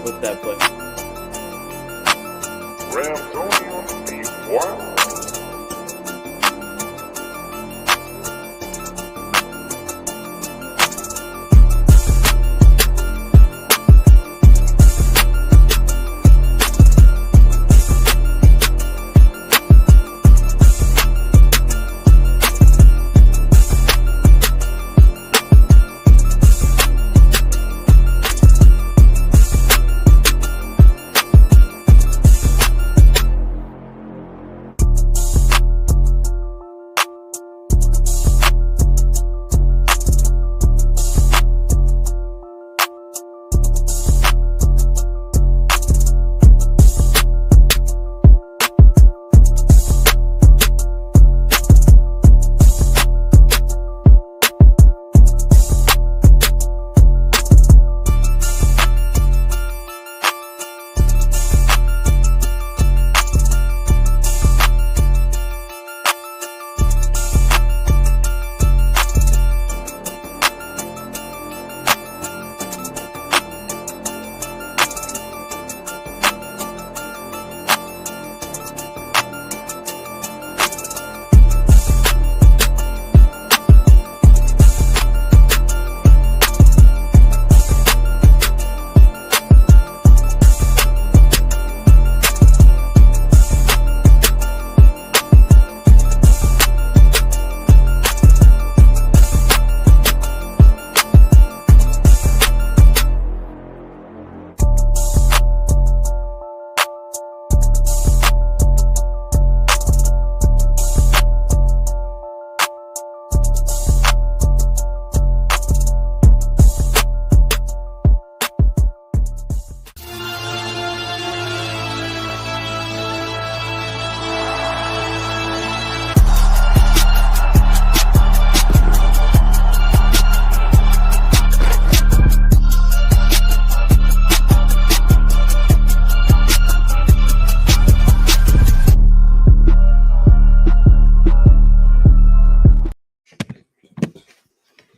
Flip that play. Ramsonian V1.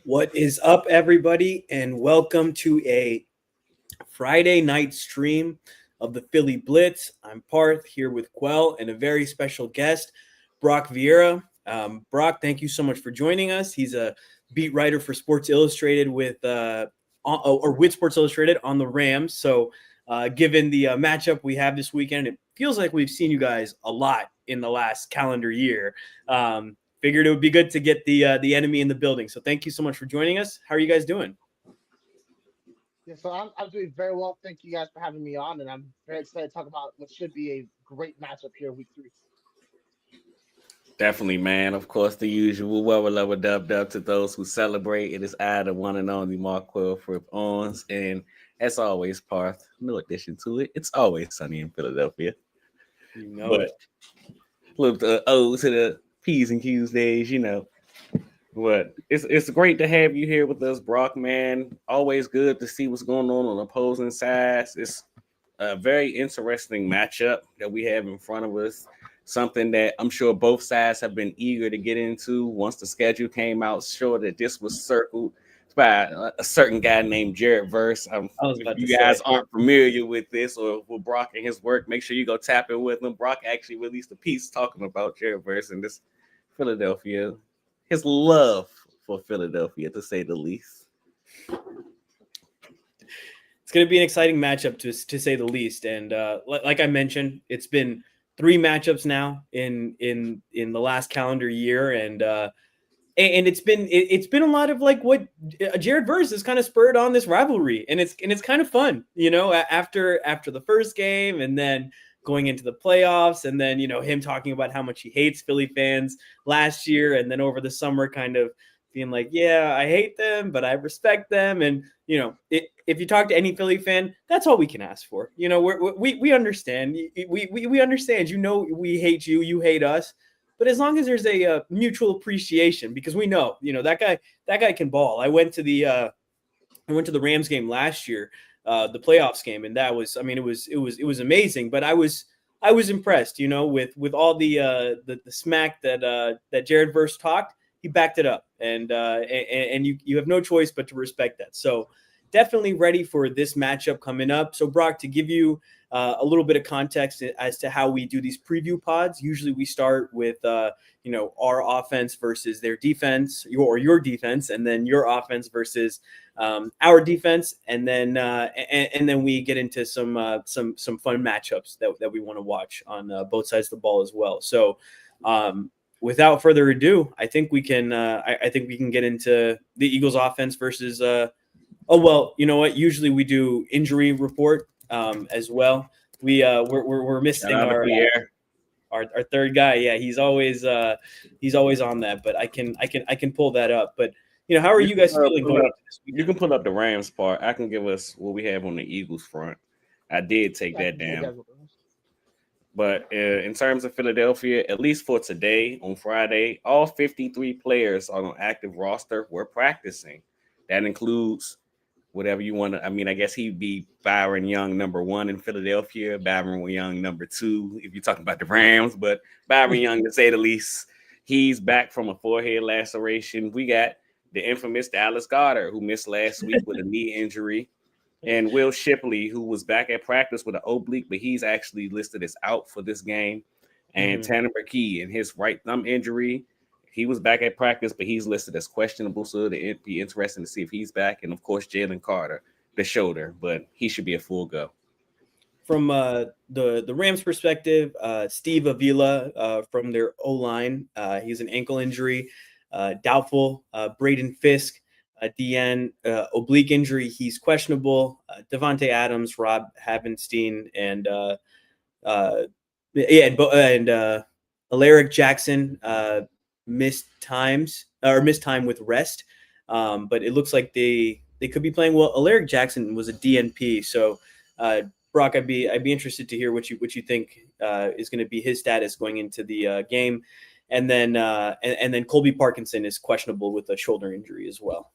What is up, everybody, and welcome to a Friday night stream of the Philly Blitz. I'm Parth here with Quell and a very special guest, Brock Vierra. Brock, thank you so much for joining us. He's a beat writer for Sports Illustrated with Sports Illustrated on the Rams. So, given the matchup we have this weekend, it feels like we've seen you guys a lot in the last calendar year. Figured it would be good to get the enemy in the building. So thank you so much for joining us. How are you guys doing? Yeah, so I'm doing very well. Thank you guys for having me on, and I'm very excited to talk about what should be a great matchup here week 3. Definitely, man. Of course, the usual level dub to those who celebrate. It is I, the one and only Marquell Fripp Owens, and as always, Parth, no addition to it. It's always sunny in Philadelphia. You know but it. Look, to the P's and Q's days, you know. But it's great to have you here with us, Brock, man. Always good to see what's going on opposing sides. It's a very interesting matchup that we have in front of us. Something that I'm sure both sides have been eager to get into once the schedule came out. Sure that this was circled by a certain guy named Jared Verse. If you guys aren't familiar with this or with Brock and his work, make sure you go tap in with him. Brock actually released a piece talking about Jared Verse and this Philadelphia, his love for Philadelphia, to say the least. It's going to be an exciting matchup to say the least. And like I mentioned, it's been 3 matchups now in the last calendar year, and it's been a lot of like what Jared Verse has kind of spurred on this rivalry, and it's kind of fun, you know, after the first game, and then going into the playoffs, and then, you know, him talking about how much he hates Philly fans last year, and then over the summer kind of being like, yeah, I hate them, but I respect them. And, you know, if you talk to any Philly fan, that's all we can ask for. You know, we understand. We understand, you know, we hate you, you hate us. But as long as there's a mutual appreciation, because we know, you know, that guy can ball. I went to the Rams game last year, the playoffs game, and that was, I mean, it was amazing. But I was impressed, you know, with all the smack that Jared Verse talked. He backed it up, and you have no choice but to respect that. So definitely ready for this matchup coming up. So, Brock, to give you a little bit of context as to how we do these preview pods, usually we start with our offense versus their defense, your defense, and then your offense versus our defense, and then we get into some fun matchups that we want to watch on both sides of the ball as well. So, without further ado, I think we can get into the Eagles offense versus. Oh well, you know what? Usually we do injury report as well. We're missing our third guy. Yeah, he's always on that, but I can pull that up. But how are you guys feeling going into this weekend? You can pull up the Rams part. I can give us what we have on the Eagles front. I did take that down. But in terms of Philadelphia, at least for today on Friday, all 53 players on an active roster were practicing. That includes whatever you want to. I mean, I guess he'd be Byron Young, number 1 in Philadelphia, Byron Young, number 2, if you're talking about the Rams. But Byron Young, to say the least, he's back from a forehead laceration. We got the infamous Dallas Goedert, who missed last week with a knee injury, and Will Shipley, who was back at practice with an oblique, but he's actually listed as out for this game. And Tanner McKee and his right thumb injury, he was back at practice, but he's listed as questionable, so it'd be interesting to see if he's back. And, of course, Jalen Carter, the shoulder, but he should be a full go. From the Rams' perspective, Steve Avila from their O-line, he's an ankle injury, doubtful. Braden Fisk, DN, oblique injury, he's questionable. Devontae Adams, Rob Havenstein, and Alaric Jackson missed time with rest, but it looks like they could be playing well. Alaric Jackson was a DNP, so Brock, I'd be interested to hear what you think is going to be his status going into the game, and then Colby Parkinson is questionable with a shoulder injury as well.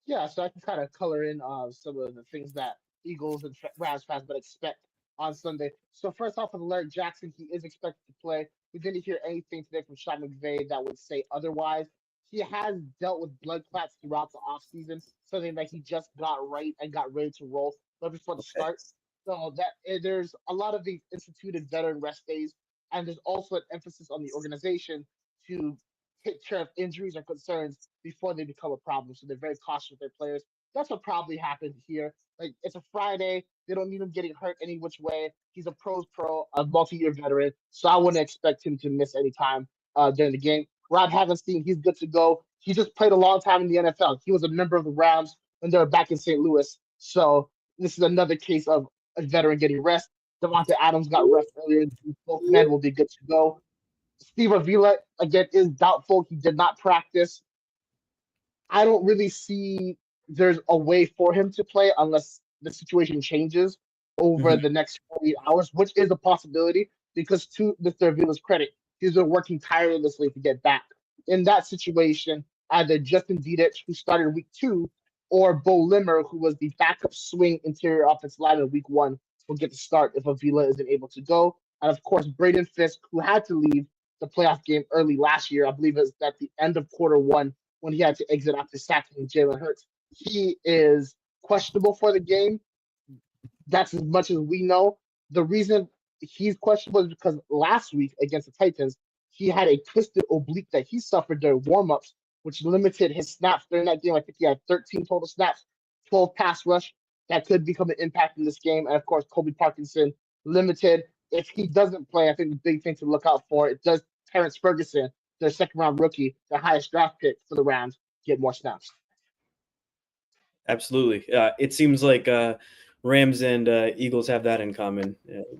Yeah, so I can kind of color in some of the things that Eagles and Rams fans would expect on Sunday. So first off, with Alaric Jackson, he is expected to play. We didn't hear anything today from Sean McVay that would say otherwise. He has dealt with blood clots throughout the offseason, something that he just got right and got ready to roll right before the start. So that there's a lot of these instituted veteran rest days, and there's also an emphasis on the organization to take care of injuries or concerns before they become a problem. So they're very cautious with their players. That's what probably happened here. Like, it's a Friday. They don't need him getting hurt any which way. He's a pro, a multi-year veteran. So I wouldn't expect him to miss any time during the game. Rob Havenstein, he's good to go. He just played a long time in the NFL. He was a member of the Rams when they were back in St. Louis. So this is another case of a veteran getting rest. Devontae Adams got rest earlier. Both men will be good to go. Steve Avila, again, is doubtful. He did not practice. I don't really see there's a way for him to play unless the situation changes over the next 48 hours, which is a possibility because, to Mr. Avila's credit, he's been working tirelessly to get back. In that situation, either Justin Dedich, who started week 2, or Bo Limmer, who was the backup swing interior offensive lineman week 1, will get to start if Avila isn't able to go. And, of course, Braden Fisk, who had to leave the playoff game early last year. I believe it was at the end of quarter 1 when he had to exit after sacking Jalen Hurts. He is questionable for the game. That's as much as we know. The reason he's questionable is because last week against the Titans, he had a twisted oblique that he suffered during warmups, which limited his snaps during that game. I think he had 13 total snaps, 12 pass rush. That could become an impact in this game. And, of course, Colby Parkinson limited. If he doesn't play, I think the big thing to look out for, it does Terrence Ferguson, their second-round rookie, the highest draft pick for the Rams, get more snaps. Absolutely. It seems like Rams and Eagles have that in common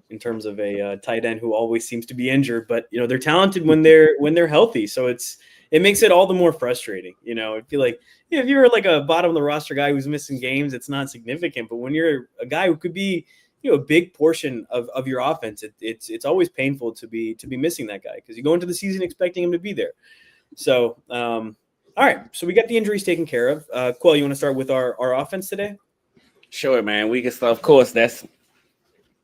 in terms of a tight end who always seems to be injured, but they're talented when they're healthy. So it makes it all the more frustrating. I feel like if you're like a bottom of the roster guy who's missing games, it's not significant. But when you're a guy who could be a big portion of your offense, it's always painful to be missing that guy because you go into the season expecting him to be there. So all right, so we got the injuries taken care of. Quell, you want to start with our offense today? Sure, man. We can start. Of course, that's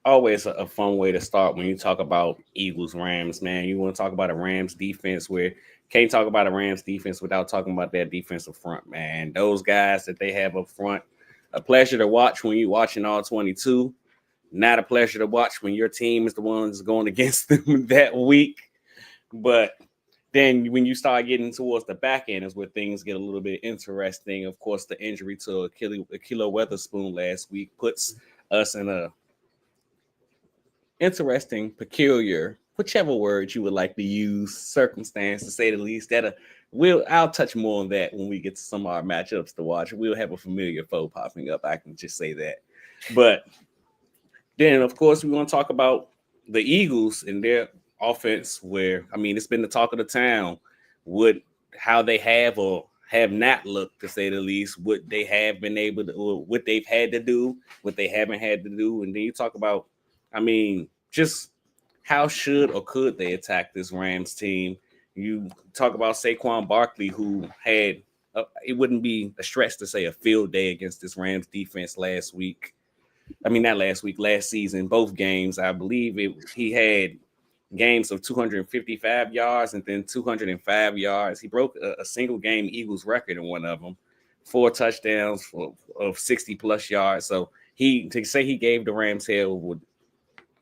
always a fun way to start when you talk about Eagles Rams, man. You want to talk about a Rams defense where can't talk about a Rams defense without talking about that defensive front, man. Those guys that they have up front, a pleasure to watch when you're watching all 22. Not a pleasure to watch when your team is the ones going against them that week. But then when you start getting towards the back end is where things get a little bit interesting. Of course, the injury to Achilles Weatherspoon last week puts us in a interesting, peculiar, whichever word you would like to use, circumstance to say the least. I'll touch more on that when we get to some of our matchups to watch. We'll have a familiar foe popping up. I can just say that. But then, of course, we want to talk about the Eagles and their offense, where it's been the talk of the town. How they have or have not looked, to say the least, what they have been able to, or what they've had to do, what they haven't had to do, and then you talk about, just how should or could they attack this Rams team? You talk about Saquon Barkley, who had it wouldn't be a stretch to say a field day against this Rams defense last week. Not last week, last season, both games. I believe he had games of 255 yards and then 205 yards. He broke a single game Eagles record in one of them, 4 touchdowns of 60 plus yards. So to say he gave the Rams hell would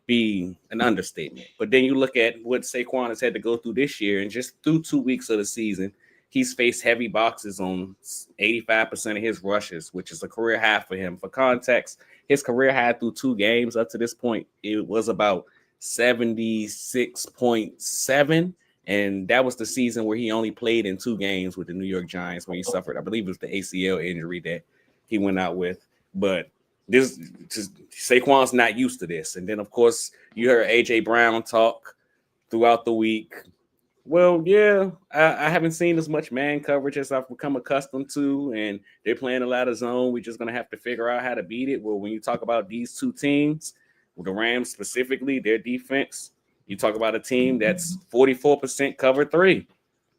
be an understatement. But then you look at what Saquon has had to go through this year, and just through 2 weeks of the season, he's faced heavy boxes on 85% of his rushes, which is a career high for him. For context, his career high through 2 games up to this point, it was about 76.7. And that was the season where he only played in 2 games with the New York Giants when he suffered, I believe it was the ACL injury that he went out with. But Saquon's not used to this. And then, of course, you heard A.J. Brown talk throughout the week. Well, yeah, I haven't seen as much man coverage as I've become accustomed to, and they're playing a lot of zone. We're just going to have to figure out how to beat it. Well, when you talk about these 2 teams, with the Rams specifically, their defense, you talk about a team that's 44% cover 3,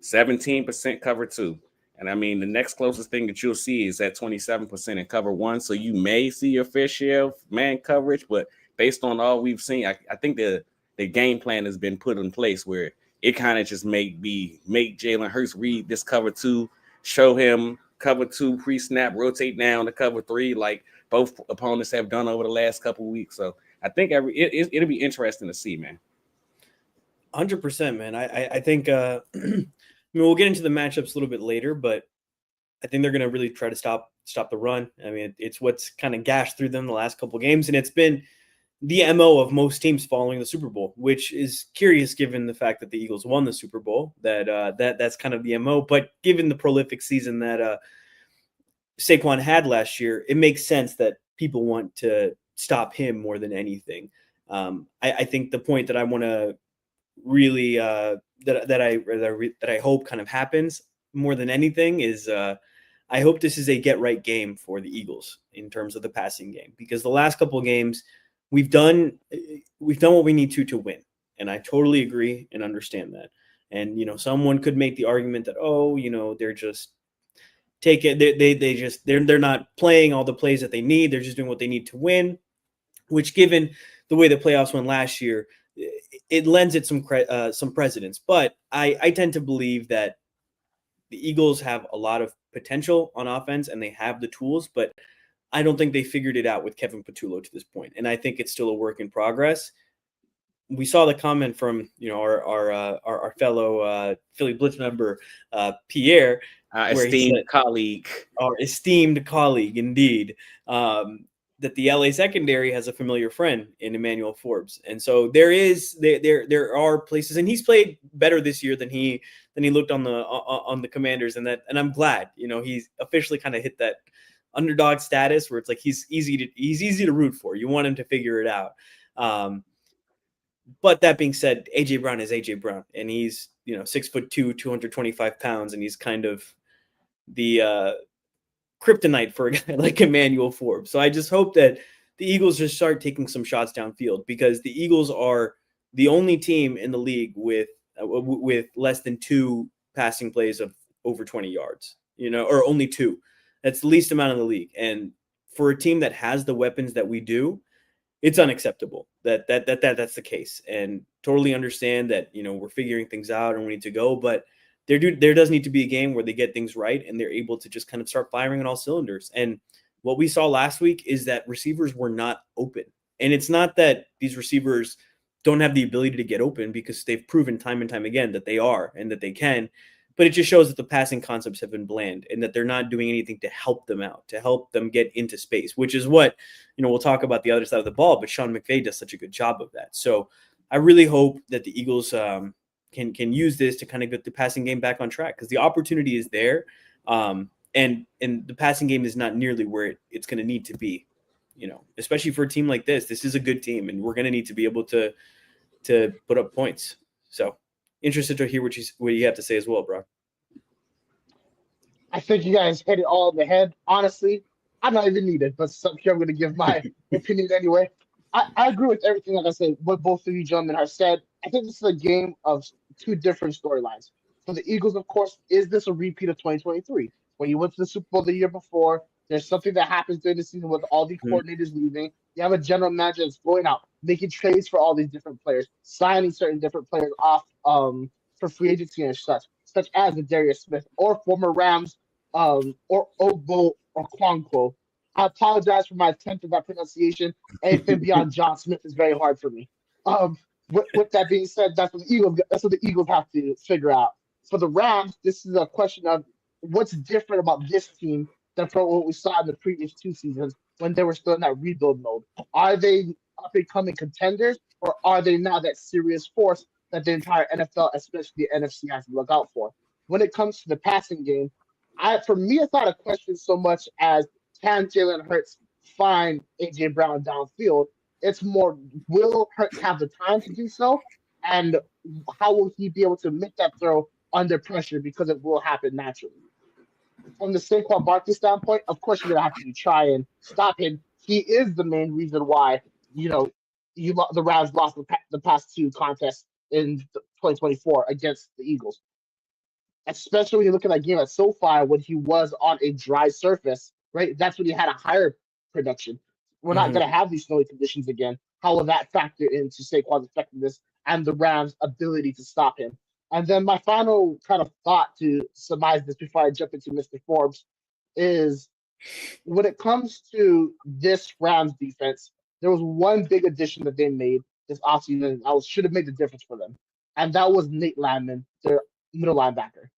17% cover 2. And the next closest thing that you'll see is at 27% in cover 1. So you may see your fair share of man coverage, but based on all we've seen, I think the game plan has been put in place where it kind of just make Jalen Hurts read this cover 2, show him cover 2 pre-snap, rotate down to cover 3, like both opponents have done over the last couple of weeks. So I think it'll be interesting to see, man. 100%, man. I think we'll get into the matchups a little bit later, but I think they're going to really try to stop the run. It's what's kind of gashed through them the last couple of games, and it's been the MO of most teams following the Super Bowl, which is curious given the fact that the Eagles won the Super Bowl. That's kind of the MO, but given the prolific season that Saquon had last year, it makes sense that people want to stop him more than anything. I think the point that I want to really that I hope kind of happens more than anything is I hope this is a get right game for the Eagles in terms of the passing game, because the last couple of games we've done what we need to win, and I totally agree and understand that. And someone could make the argument that they're just they're not playing all the plays that they need, they're just doing what they need to win, which, given the way the playoffs went last year, it lends it some precedence. But I tend to believe that the Eagles have a lot of potential on offense and they have the tools, but I don't think they figured it out with Kevin Patullo to this point. And I think it's still a work in progress. We saw the comment from our fellow Philly Blitz member Pierre, our esteemed colleague, indeed, that the LA secondary has a familiar friend in Emmanuel Forbes, and so there are places, and he's played better this year than he looked on the Commanders, and I'm glad. He's officially kind of hit that underdog status where it's like he's easy to root for. You want him to figure it out. But that being said, AJ Brown is AJ Brown, and he's 6'2", 225 pounds, and he's kind of the kryptonite for a guy like Emmanuel Forbes. So I just hope that the Eagles just start taking some shots downfield, because the Eagles are the only team in the league with less than 2 passing plays of over 20 yards, or only 2. That's the least amount in the league. And for a team that has the weapons that we do, it's unacceptable that's the case, and totally understand that, we're figuring things out and we need to go, but there does need to be a game where they get things right and they're able to just kind of start firing on all cylinders. And what we saw last week is that receivers were not open. And it's not that these receivers don't have the ability to get open, because they've proven time and time again that they are and that they can. But it just shows that the passing concepts have been bland and that they're not doing anything to help them out, to help them get into space, which is what, we'll talk about the other side of the ball, but Sean McVay does such a good job of that. So I really hope that the Eagles can use this to kind of get the passing game back on track, because the opportunity is there. And the passing game is not nearly where it's going to need to be, especially for a team like this. This is a good team, and we're going to need to be able to put up points. So interested to hear what you have to say as well, Brock. I think you guys hit it all on the head. Honestly, I'm not even needed, but I'm going to give my opinion anyway. I agree with everything, like I said, what both of you gentlemen have said. I think this is a game of two different storylines. For the Eagles, of course, is this a repeat of 2023? When you went to the Super Bowl the year before, there's something that happens during the season with all the coordinators leaving. You have a general manager that's going out, making trades for all these different players, signing certain different players off for free agency and such as the Darius Smith or former Rams or Ogbo or Quanquo. I apologize for my attempt at that pronunciation. Anything beyond John Smith is very hard for me. With that being said, that's what the Eagles have to figure out. For the Rams, this is a question of what's different about this team than from what we saw in the previous two seasons when they were still in that rebuild mode. Are they becoming contenders, or are they now that serious force that the entire NFL, especially the NFC, has to look out for? When it comes to the passing game, for me, it's not a question so much as can Jalen Hurts find A.J. Brown downfield. It's more, will Hurts have the time to do so? And how will he be able to make that throw under pressure, because it will happen naturally? From the Saquon Barkley standpoint, of course you're gonna have to try and stop him. He is the main reason why the Rams lost the past two contests in 2024 against the Eagles. Especially when you look at that game at SoFi when he was on a dry surface, right? That's when he had a higher production. We're not gonna have these snowy conditions again. How will that factor into Saquon's effectiveness and the Rams' ability to stop him? And then my final kind of thought to surmise this before I jump into Mr. Forbes is, when it comes to this Rams defense, there was one big addition that they made this offseason that should have made the difference for them. And that was Nate Landman, their middle linebacker.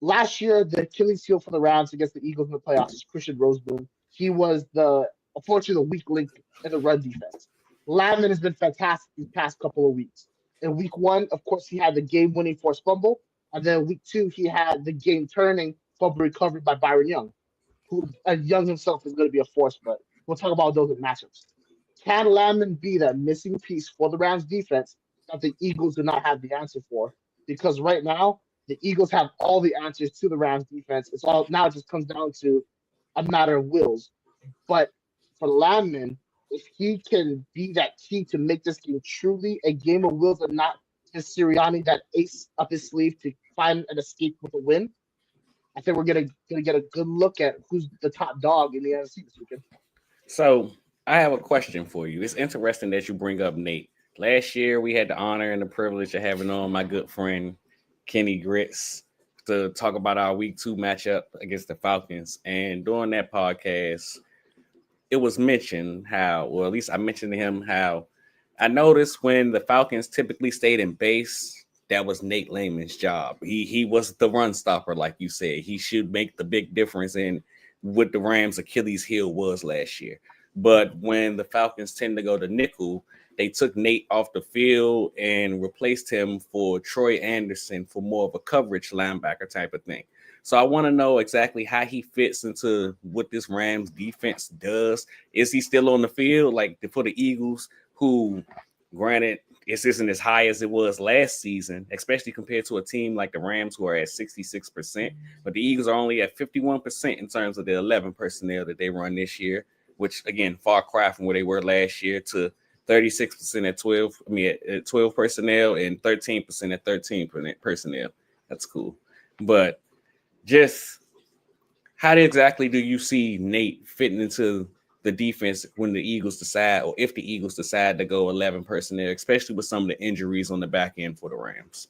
Last year, the Achilles heel for the Rams against the Eagles in the playoffs is Christian Roseboom. He was unfortunately, the weak link in the run defense. Landman has been fantastic these past couple of weeks. In week one, of course, he had the game-winning forced fumble. And then week two, he had the game-turning fumble recovered by Byron Young, who Young himself is going to be a force, but we'll talk about those in matchups. Can Landman be that missing piece for the Rams defense that the Eagles do not have the answer for? Because right now, the Eagles have all the answers to the Rams defense. It just comes down to a matter of wills. But for Landman, if he can be that key to make this game truly a game of wills and not just Sirianni, that ace up his sleeve to find an escape with a win, I think we're gonna get a good look at who's the top dog in the NFC this weekend. So I have a question for you. It's interesting that you bring up Nate. Last year, we had the honor and the privilege of having on my good friend Kenny Grits to talk about our week 2 matchup against the Falcons. And during that podcast, it was mentioned how, or at least I mentioned to him how I noticed when the Falcons typically stayed in base, that was Nate Landman's job. He was the run stopper, like you said. He should make the big difference in what the Rams' Achilles heel was last year. But when the Falcons tend to go to nickel, they took Nate off the field and replaced him for Troy Anderson for more of a coverage linebacker type of thing. So I want to know exactly how he fits into what this Rams defense does. Is he still on the field? Like for the Eagles, who, granted, it isn't as high as it was last season, especially compared to a team like the Rams, who are at 66%. But the Eagles are only at 51% in terms of the 11 personnel that they run this year, which, again, far cry from where they were last year, to 36% at 12. At 12 personnel and 13% at 13 personnel. That's cool. But just how exactly do you see Nate fitting into the defense when the Eagles decide, or if the Eagles decide to go 11 personnel, especially with some of the injuries on the back end for the Rams?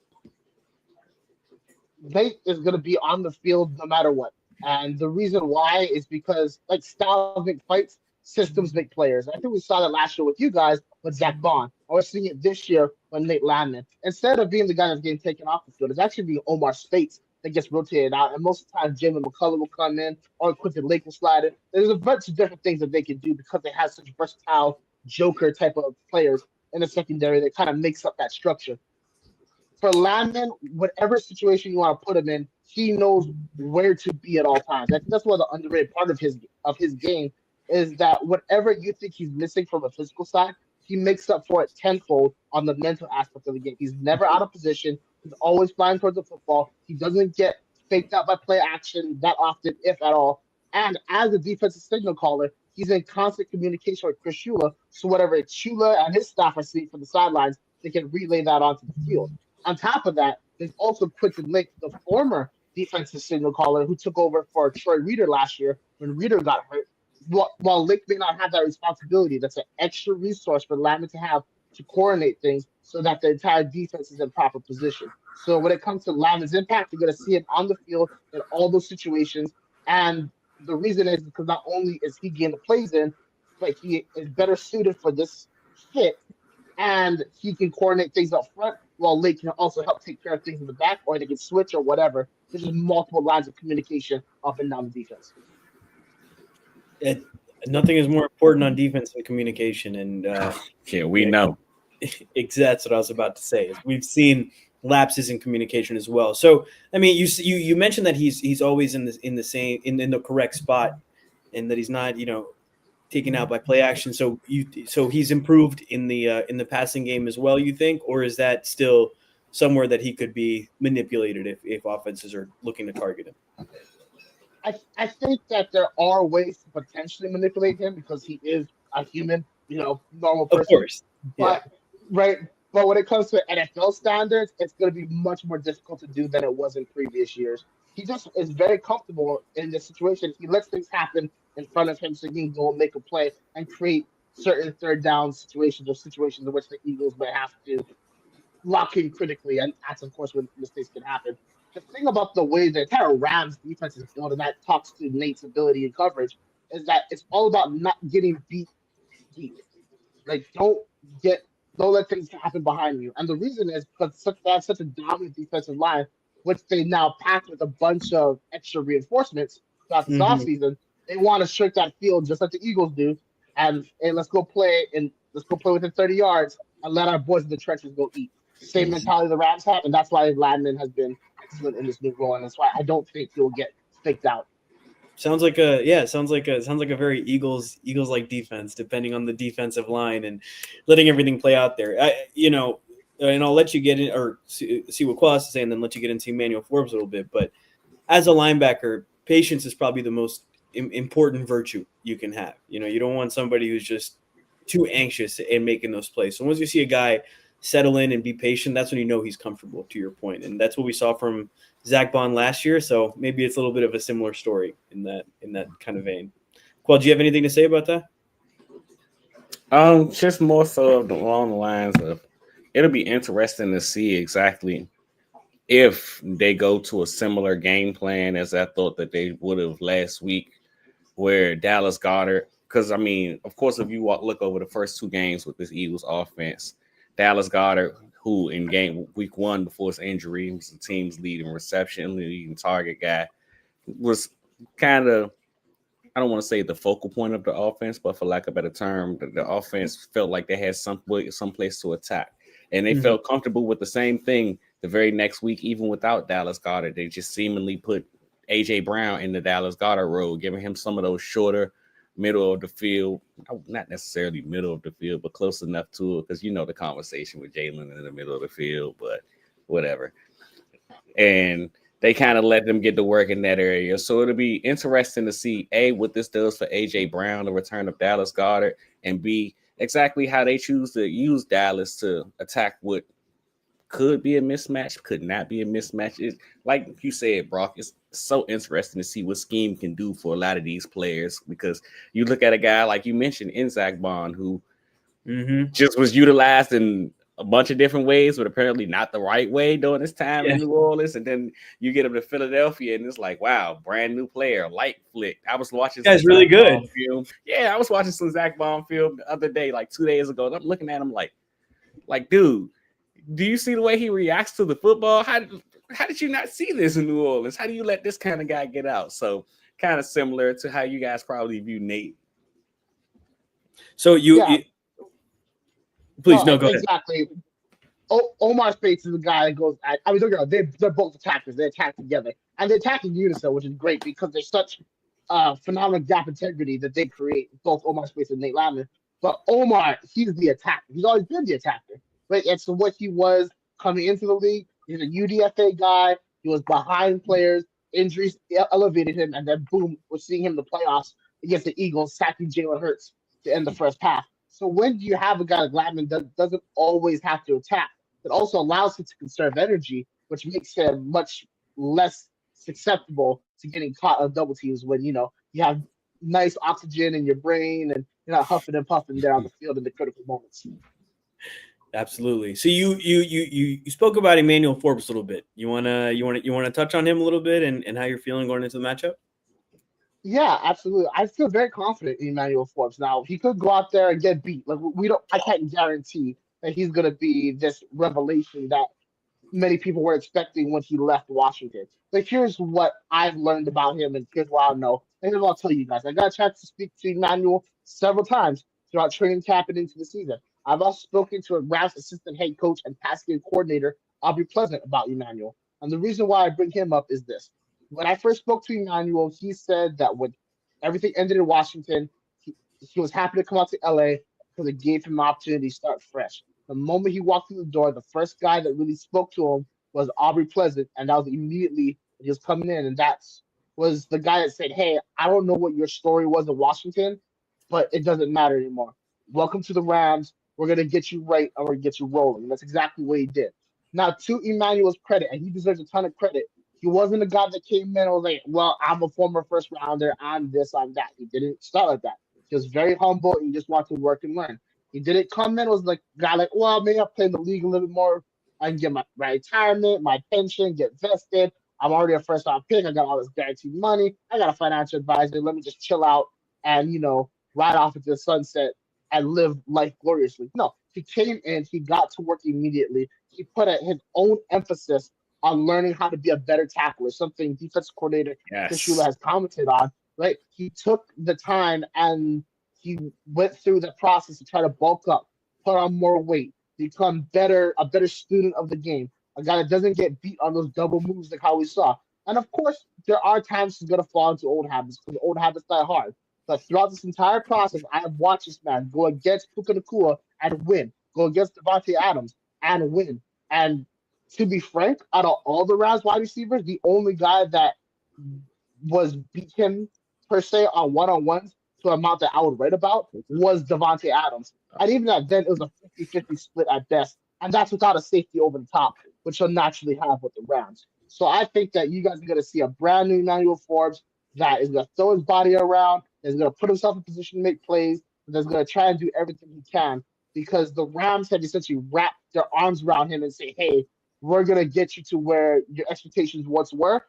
Nate is going to be on the field no matter what. And the reason why is because, like, styles make fights, systems make players. I think we saw that last year with you guys with Zach Bond. I was seeing it this year with Nate Landman. Instead of being the guy that's getting taken off the field, it's actually being Omar Spates that gets rotated out. And most of the time, Jalen McCullough will come in or Quentin Lake will slide in. There's a bunch of different things that they can do because they have such versatile joker type of players in the secondary that kind of makes up that structure. For Landon, whatever situation you want to put him in, he knows where to be at all times. I think that's one of the underrated part of his game is that whatever you think he's missing from a physical side, he makes up for it tenfold on the mental aspect of the game. He's never out of position. He's always flying towards the football. He doesn't get faked out by play action that often, if at all. And as a defensive signal caller, he's in constant communication with Chris Shula. So whatever Shula and his staff are seeing from the sidelines, they can relay that onto the field. On top of that, there's also Quentin Lake, the former defensive signal caller who took over for Troy Reader last year when Reader got hurt. While Lake may not have that responsibility, that's an extra resource for Landman to have to coordinate things so that the entire defense is in proper position. So when it comes to Landman's impact, you're going to see him on the field in all those situations. And the reason is because not only is he getting the plays in, but he is better suited for this fit, and he can coordinate things up front while Lake can also help take care of things in the back, or they can switch or whatever. There's just multiple lines of communication up and down the defense. Nothing is more important on defense than communication. And Yeah, we know. That's what I was about to say. We've seen lapses in communication as well. So, I mean, you mentioned that he's always in the correct spot, and that he's not, taken out by play action. So he's improved in the passing game as well, you think, or is that still somewhere that he could be manipulated if offenses are looking to target him? I think that there are ways to potentially manipulate him because he is a human, normal person. Of course. But right. But when it comes to NFL standards, it's going to be much more difficult to do than it was in previous years. He just is very comfortable in this situation. He lets things happen in front of him so he can go and make a play and create certain third down situations or situations in which the Eagles may have to lock in critically. And that's, of course, when mistakes can happen. The thing about the way the entire Rams defense is built, and that talks to Nate's ability and coverage, is that it's all about not getting beat deep. Like, don't let things happen behind you. And the reason is because they have such a dominant defensive line, which they now packed with a bunch of extra reinforcements throughout this offseason. They want to shrink that field just like the Eagles do. And let's go play within 30 yards and let our boys in the trenches go eat. Same mentality the Rams have, and that's why Landman has been excellent in this new role, and that's why I don't think he'll get faked out. Sounds like a very Eagles like defense, depending on the defensive line and letting everything play out there. And I'll let you get in or see what Quas is saying, and then let you get into Emmanuel Forbes a little bit. But as a linebacker, patience is probably the most important virtue you can have. You don't want somebody who's just too anxious in making those plays. So once you see a guy settle in and be patient, that's when you know he's comfortable, to your point. And that's what we saw from Zach Bond last year. So maybe it's a little bit of a similar story in that kind of vein. Qual, do you have anything to say about that? Just more so along the lines of, it'll be interesting to see exactly if they go to a similar game plan as I thought that they would have last week, where Dallas Goedert, because I mean, of course, if you look over the first two games with this Eagles offense, Dallas Goedert, who in week 1 before his injury was the team's leading reception, leading target guy, was kind of, I don't want to say the focal point of the offense, but for lack of a better term, the offense felt like they had some place to attack. And they felt comfortable with the same thing the very next week, even without Dallas Goedert. They just seemingly put A.J. Brown in the Dallas Goedert role, giving him some of those shorter, middle of the field, not necessarily middle of the field, but close enough to it, because the conversation with Jalen in the middle of the field, but whatever. And they kind of let them get to work in that area. So it'll be interesting to see, A, what this does for A.J. Brown, the return of Dallas Goedert, and B, exactly how they choose to use Dallas to attack what could be a mismatch, could not be a mismatch. It's like you said, Brock, it's so interesting to see what scheme can do for a lot of these players, because you look at a guy like you mentioned in Saquon, who just was utilized in a bunch of different ways, but apparently not the right way during his time in New Orleans. And then you get him to Philadelphia, and it's like, wow, brand new player, light flick. I was watching some really good film. Yeah, I was watching some Saquon film the other day, like 2 days ago, and I'm looking at him like, dude, do you see the way he reacts to the football? How did you not see this in New Orleans? How do you let this kind of guy get out? So kind of similar to how you guys probably view Nate. So please go ahead. Exactly. Omar Speights is the guy that goes at, I mean, they're both attackers. They attack together. And they attack in unison, which is great because there's such phenomenal gap integrity that they create, both Omar Speights and Nate Landman. But Omar, he's the attacker. He's always been the attacker. Right? It's what he was coming into the league. He's a UDFA guy. He was behind players. Injuries elevated him. And then, boom, we're seeing him in the playoffs against the Eagles, sacking Jalen Hurts to end the first half. So when you have a guy like Landman that doesn't always have to attack, it also allows him to conserve energy, which makes him much less susceptible to getting caught on double teams when, you have nice oxygen in your brain and you're not huffing and puffing there on the field in the critical moments. Absolutely. So you spoke about Emmanuel Forbes a little bit. You wanna touch on him a little bit and how you're feeling going into the matchup? Yeah, absolutely. I feel very confident in Emmanuel Forbes. Now he could go out there and get beat. Like I can't guarantee that he's going to be this revelation that many people were expecting when he left Washington. But here's what I've learned about him, and here's what I know. And here's what I'll tell you guys. I got a chance to speak to Emmanuel several times throughout training camp and into the season. I've also spoken to a Rams assistant head coach and pass game coordinator, Aubrey Pleasant, about Emmanuel. And the reason why I bring him up is this. When I first spoke to Emmanuel, he said that when everything ended in Washington, he was happy to come out to LA because it gave him an opportunity to start fresh. The moment he walked through the door, the first guy that really spoke to him was Aubrey Pleasant, and that was immediately when he was coming in, and that was the guy that said, "Hey, I don't know what your story was in Washington, but it doesn't matter anymore. Welcome to the Rams. We're gonna get you right, and we're gonna get you rolling." And that's exactly what he did. Now, to Emmanuel's credit, and he deserves a ton of credit, he wasn't a guy that came in and was like, "Well, I'm a former first rounder. I'm this, I'm that." He didn't start like that. He was very humble and he just wanted to work and learn. He didn't come in, was like guy like, "Well, maybe I'll play in the league a little bit more. I can get my retirement, my pension, get vested. I'm already a first round pick. I got all this guaranteed money. I got a financial advisor. Let me just chill out and, ride off into the sunset and live life gloriously." No, he came in, he got to work immediately. He put his own emphasis on learning how to be a better tackler, something defensive coordinator Shula has commented on, right? He took the time and he went through the process to try to bulk up, put on more weight, become a better student of the game, a guy that doesn't get beat on those double moves like how we saw. And of course, there are times he's going to fall into old habits because old habits die hard. But throughout this entire process, I have watched this man go against Puka Nacua and win, go against Devontae Adams and win. And to be frank, out of all the Rams wide receivers, the only guy that beat him per se on one-on-ones to an amount that I would write about was Devontae Adams. And even at then, it was a 50-50 split at best. And that's without a safety over the top, which he'll naturally have with the Rams. So I think that you guys are going to see a brand new Emmanuel Forbes that is going to throw his body around, is going to put himself in position to make plays, and is going to try and do everything he can because the Rams had essentially wrapped their arms around him and say, "Hey, we're going to get you to where your expectations once were."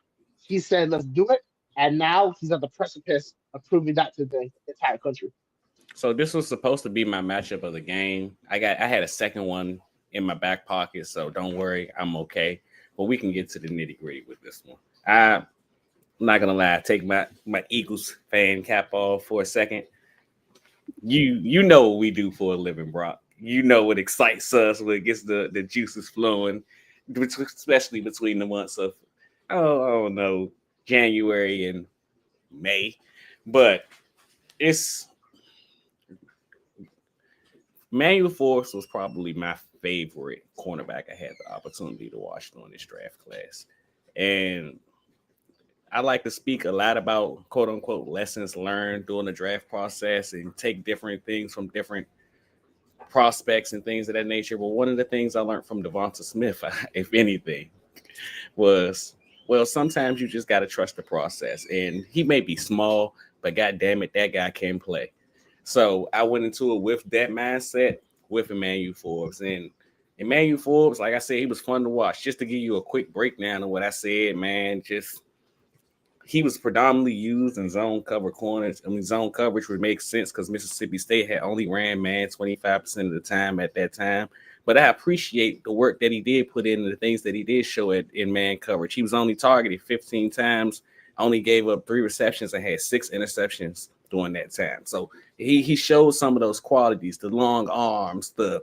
He said, "Let's do it." And now he's at the precipice of proving that to the entire country. So this was supposed to be my matchup of the game. I had a second one in my back pocket, so don't worry, I'm okay. But we can get to the nitty gritty with this one. I'm not gonna lie, take my Eagles fan cap off for a second. You know what we do for a living, Brock. You know what excites us, what gets the juices flowing, especially between the months of I don't know, January and May. But it's Emmanuel Forbes was probably my favorite cornerback I had the opportunity to watch during this draft class. And I like to speak a lot about quote unquote lessons learned during the draft process and take different things from different prospects and things of that nature. But one of the things I learned from Devonta Smith, if anything, was Well, sometimes you just got to trust the process. And he may be small, but God damn it, that guy can play. So I went into it with that mindset with Emmanuel Forbes. And Emmanuel Forbes, like I said, he was fun to watch. Just to give you a quick breakdown of what I said, man, just he was predominantly used in zone cover corners. I mean, zone coverage would make sense because Mississippi State had only ran man 25% of the time at that time. But I appreciate the work that he did put in and the things that he did show in man coverage. He was only targeted 15 times, only gave up 3 receptions and had 6 interceptions during that time. So he showed some of those qualities, the long arms, the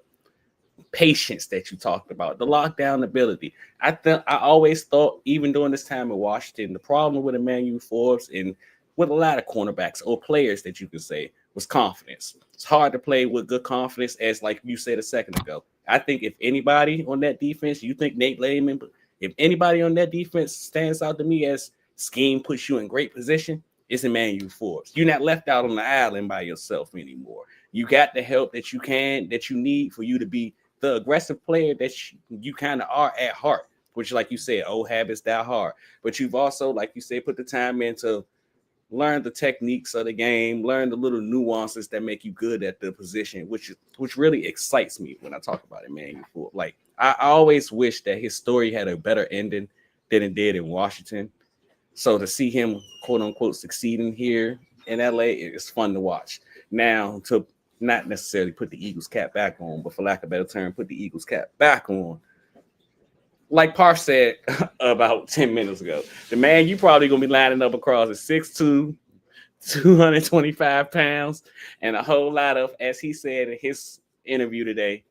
patience that you talked about, the lockdown ability. I always thought, even during this time in Washington, the problem with Emmanuel Forbes and with a lot of cornerbacks or players that you could say was confidence. It's hard to play with good confidence, as like you said a second ago. I think if anybody on that defense, you think Nate Lehman, but if anybody on that defense stands out to me as scheme puts you in great position, it's Emmanuel Forbes. You're not left out on the island by yourself anymore. You got the help that you need for you to be the aggressive player that you kind of are at heart, which, like you said, old habits die hard. But you've also, like you said, put the time in to learn the techniques of the game, learn the little nuances that make you good at the position, which really excites me when I talk about Emmanuel Forbes. Like I always wish that his story had a better ending than it did in Washington. So to see him, quote unquote, succeeding here in LA, it's fun to watch. Now, to not necessarily put the Eagles cap back on, but for lack of a better term, put the Eagles cap back on. Like Parf said about 10 minutes ago, the man you probably going to be lining up across is 6'2", 225 pounds, and a whole lot of, as he said in his interview today,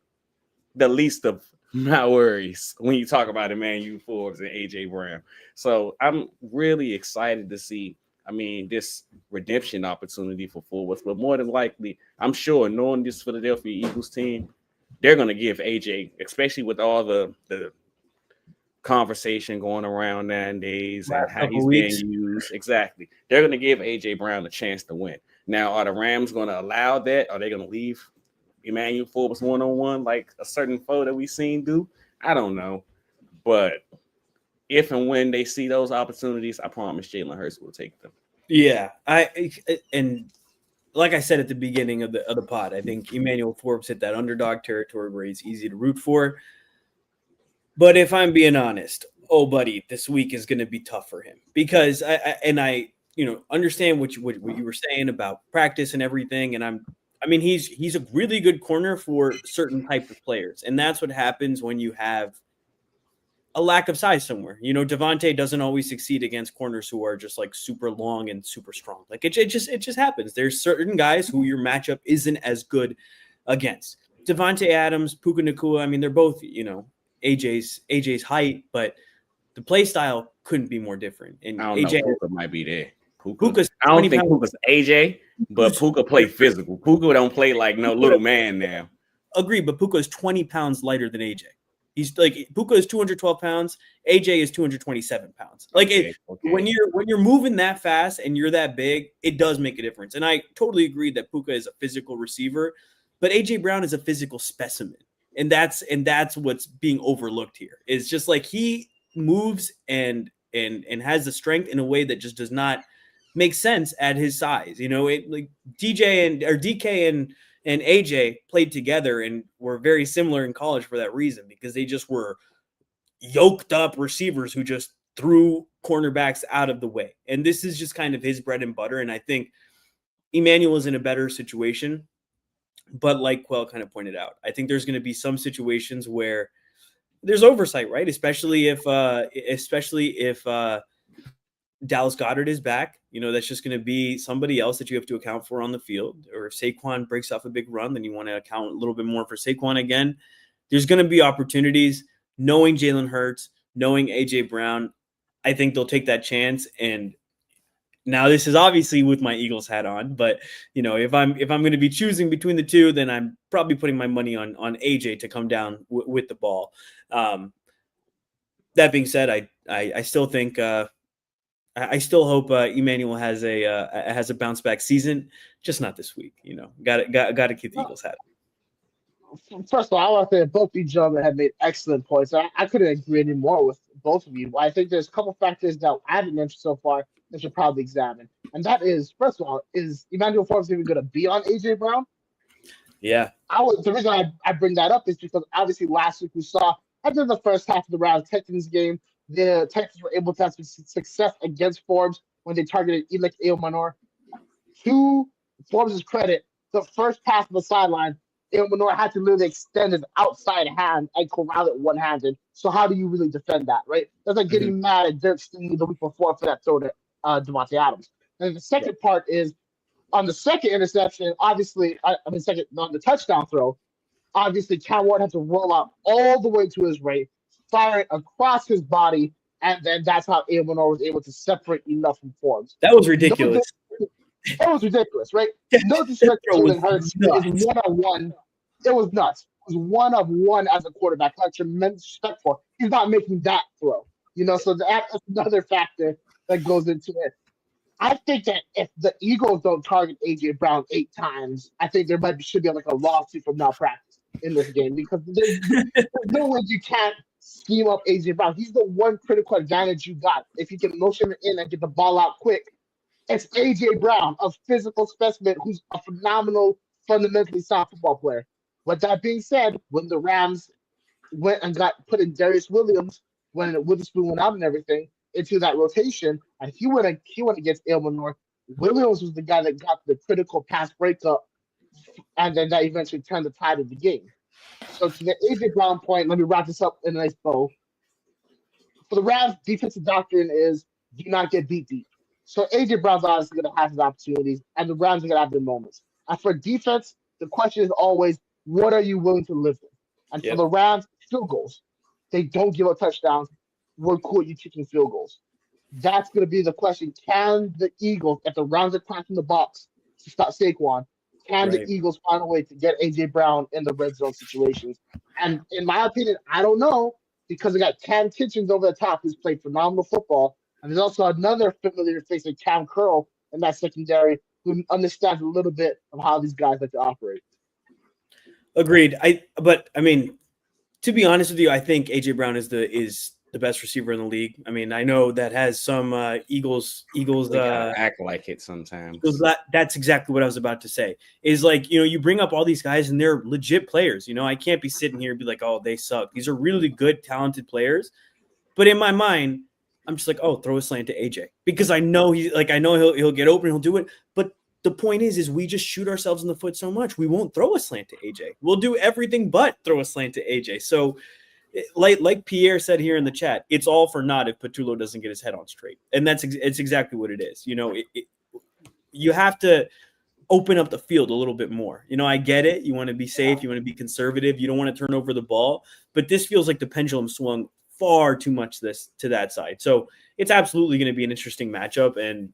the least of my worries when you talk about Emmanuel Forbes and A.J. Brown. So I'm really excited to see, this redemption opportunity for Forbes, but more than likely, I'm sure, knowing this Philadelphia Eagles team, they're going to give A.J., especially with all the conversation going around nowadays and how he's being used. Exactly. They're going to give A.J. Brown a chance to win. Now, are the Rams going to allow that? Are they going to leave Emmanuel Forbes one-on-one like a certain foe that we've seen do? I don't know. But if and when they see those opportunities, I promise Jalen Hurts will take them. Yeah. And like I said at the beginning of the pod, I think Emmanuel Forbes hit that underdog territory where he's easy to root for. But if I'm being honest, oh buddy, this week is going to be tough for him because I understand what you were saying about practice and everything, and he's a really good corner for certain type of players, and that's what happens when you have a lack of size somewhere. Devontae doesn't always succeed against corners who are just like super long and super strong. Like it just happens. There's certain guys who your matchup isn't as good against. Devontae Adams, Puka Nacua, they're both, AJ's height, but the play style couldn't be more different. And I don't AJ know, Puka might be there. Puka's I don't think Puka's AJ, but Puka play physical. Puka don't play like no little man now. Agree, but Puka is 20 pounds lighter than AJ. He's like Puka is 212 pounds. AJ is 227 pounds. Like when you're moving that fast and you're that big, it does make a difference. And I totally agree that Puka is a physical receiver, but AJ Brown is a physical specimen. And that's what's being overlooked here. It's just like he moves and has the strength in a way that just does not make sense at his size. Like DK and AJ played together and were very similar in college for that reason, because they just were yoked up receivers who just threw cornerbacks out of the way. And this is just kind of his bread and butter. And I think Emmanuel is in a better situation. But like Quell kind of pointed out, I think there's going to be some situations where there's oversight, right? Especially if Dallas Goedert is back. That's just going to be somebody else that you have to account for on the field. Or if Saquon breaks off a big run, then you want to account a little bit more for Saquon again. There's going to be opportunities. Knowing Jalen Hurts, knowing A.J. Brown, I think they'll take that chance. And now this is obviously with my Eagles hat on, but if I'm going to be choosing between the two, then I'm probably putting my money on AJ to come down with the ball. That being said, I still think I still hope Emmanuel has a bounce back season, just not this week. Got to keep the Eagles hat on. First of all, I want to say both these gentlemen have made excellent points. I couldn't agree any more with both of you. I think there's a couple factors that I haven't mentioned so far that should probably examine. And that is, first of all, is Emmanuel Forbes even going to be on AJ Brown? Yeah. The reason I bring that up is because obviously last week we saw after the first half of the round Texans game, the Texans were able to have some success against Forbes when they targeted Elix Eomanor. To Forbes' credit, the first pass on the sideline, Eomanor had to literally extend his outside hand and corral it one-handed. So how do you really defend that, right? That's like getting mad at Dirk Steen the week before for that throw to Devontae Adams. And the second part is on the second interception, obviously, second on the touchdown throw, obviously Cam Ward had to roll out all the way to his right, fire it across his body, and then that's how Eomanor was able to separate enough from Forbes. That was ridiculous. That was ridiculous, right? No disrespect to Jalen Hurts. It was one-on-one. It was nuts. It was one-of-one as a quarterback. I have tremendous respect for. He's not making that throw. So that's another factor that goes into it. I think that if the Eagles don't target A.J. Brown 8 times, I think there should be like a lawsuit for malpractice in this game because there's no way you can't scheme up A.J. Brown. He's the one critical advantage you got. If you can motion it in and get the ball out quick, it's A.J. Brown, a physical specimen who's a phenomenal, fundamentally sound football player. With that being said, when the Rams went and got put in Darius Williams, when Witherspoon went out and everything, into that rotation, and he went against Eomanor, Williams was the guy that got the critical pass breakup, and then that eventually turned the tide of the game. So to the A.J. Brown point, let me wrap this up in a nice bow. For the Rams, defensive doctrine is do not get beat deep. So A.J. Brown's obviously going to have his opportunities, and the Rams are going to have their moments. And for defense, the question is always, what are you willing to live with? And for the Rams, field goals. They don't give up touchdowns. We're cool you kicking field goals. That's going to be the question. Can the Eagles, if the Rams are cracking the box to stop Saquon, can the Eagles find a way to get A.J. Brown in the red zone situations? And in my opinion, I don't know, because they got Cam Kitchens over the top, who's played phenomenal football. And there's also another familiar face like Cam Curl in that secondary who understands a little bit of how these guys like to operate. Agreed. But to be honest with you, I think AJ Brown is the best receiver in the league. I know that has some Eagles act like it sometimes. That's exactly what I was about to say. Is like, you bring up all these guys and they're legit players. I can't be sitting here and be like, oh, they suck. These are really good, talented players. But in my mind, I'm just like, oh, throw a slant to AJ because I know he'll get open, he'll do it. But the point is we just shoot ourselves in the foot so much. We won't throw a slant to AJ. We'll do everything but throw a slant to AJ. So like Pierre said here in the chat, it's all for naught if Patullo doesn't get his head on straight. And it's exactly what it is. You have to open up the field a little bit more. I get it. You want to be safe. You want to be conservative. You don't want to turn over the ball. But this feels like the pendulum swung far too much to that side. So it's absolutely going to be an interesting matchup. And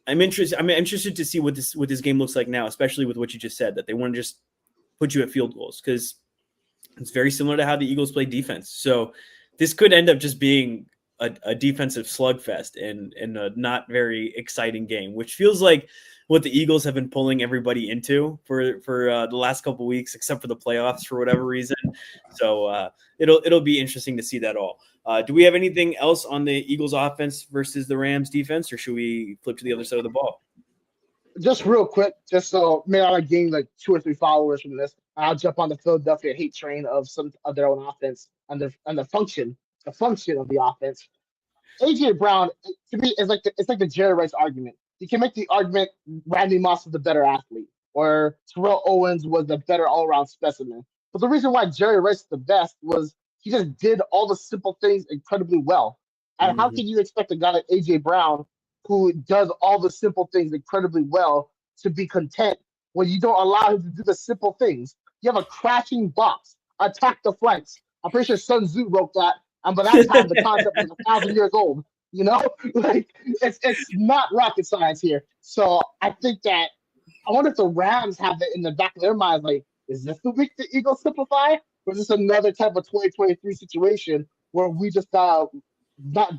I'm interested to see what this game looks like now, especially with what you just said, that they want to just put you at field goals, because it's very similar to how the Eagles play defense. So this could end up just being a defensive slugfest and a not very exciting game, which feels like what the Eagles have been pulling everybody into for the last couple of weeks, except for the playoffs for whatever reason. So it'll be interesting to see that all. Do we have anything else on the Eagles offense versus the Rams defense, or should we flip to the other side of the ball? Just real quick, just so maybe I gain like 2 or 3 followers from this, I'll jump on the Philadelphia hate train of some of their own offense and the function of the offense. AJ Brown, to me, is like the Jerry Rice argument. You can make the argument Randy Moss was the better athlete, or Terrell Owens was the better all-around specimen. But the reason why Jerry Rice is the best was he just did all the simple things incredibly well. And how can you expect a guy like AJ Brown, who does all the simple things incredibly well, to be content when you don't allow him to do the simple things? You have a crashing box, attack the flanks. I'm pretty sure Sun Tzu wrote that, and by that time the concept was 1,000 years old. Like it's not rocket science here. So I think that I wonder if the Rams have that in the back of their minds, like, is this the week the Eagles simplify, or is this another type of 2023 situation where we just not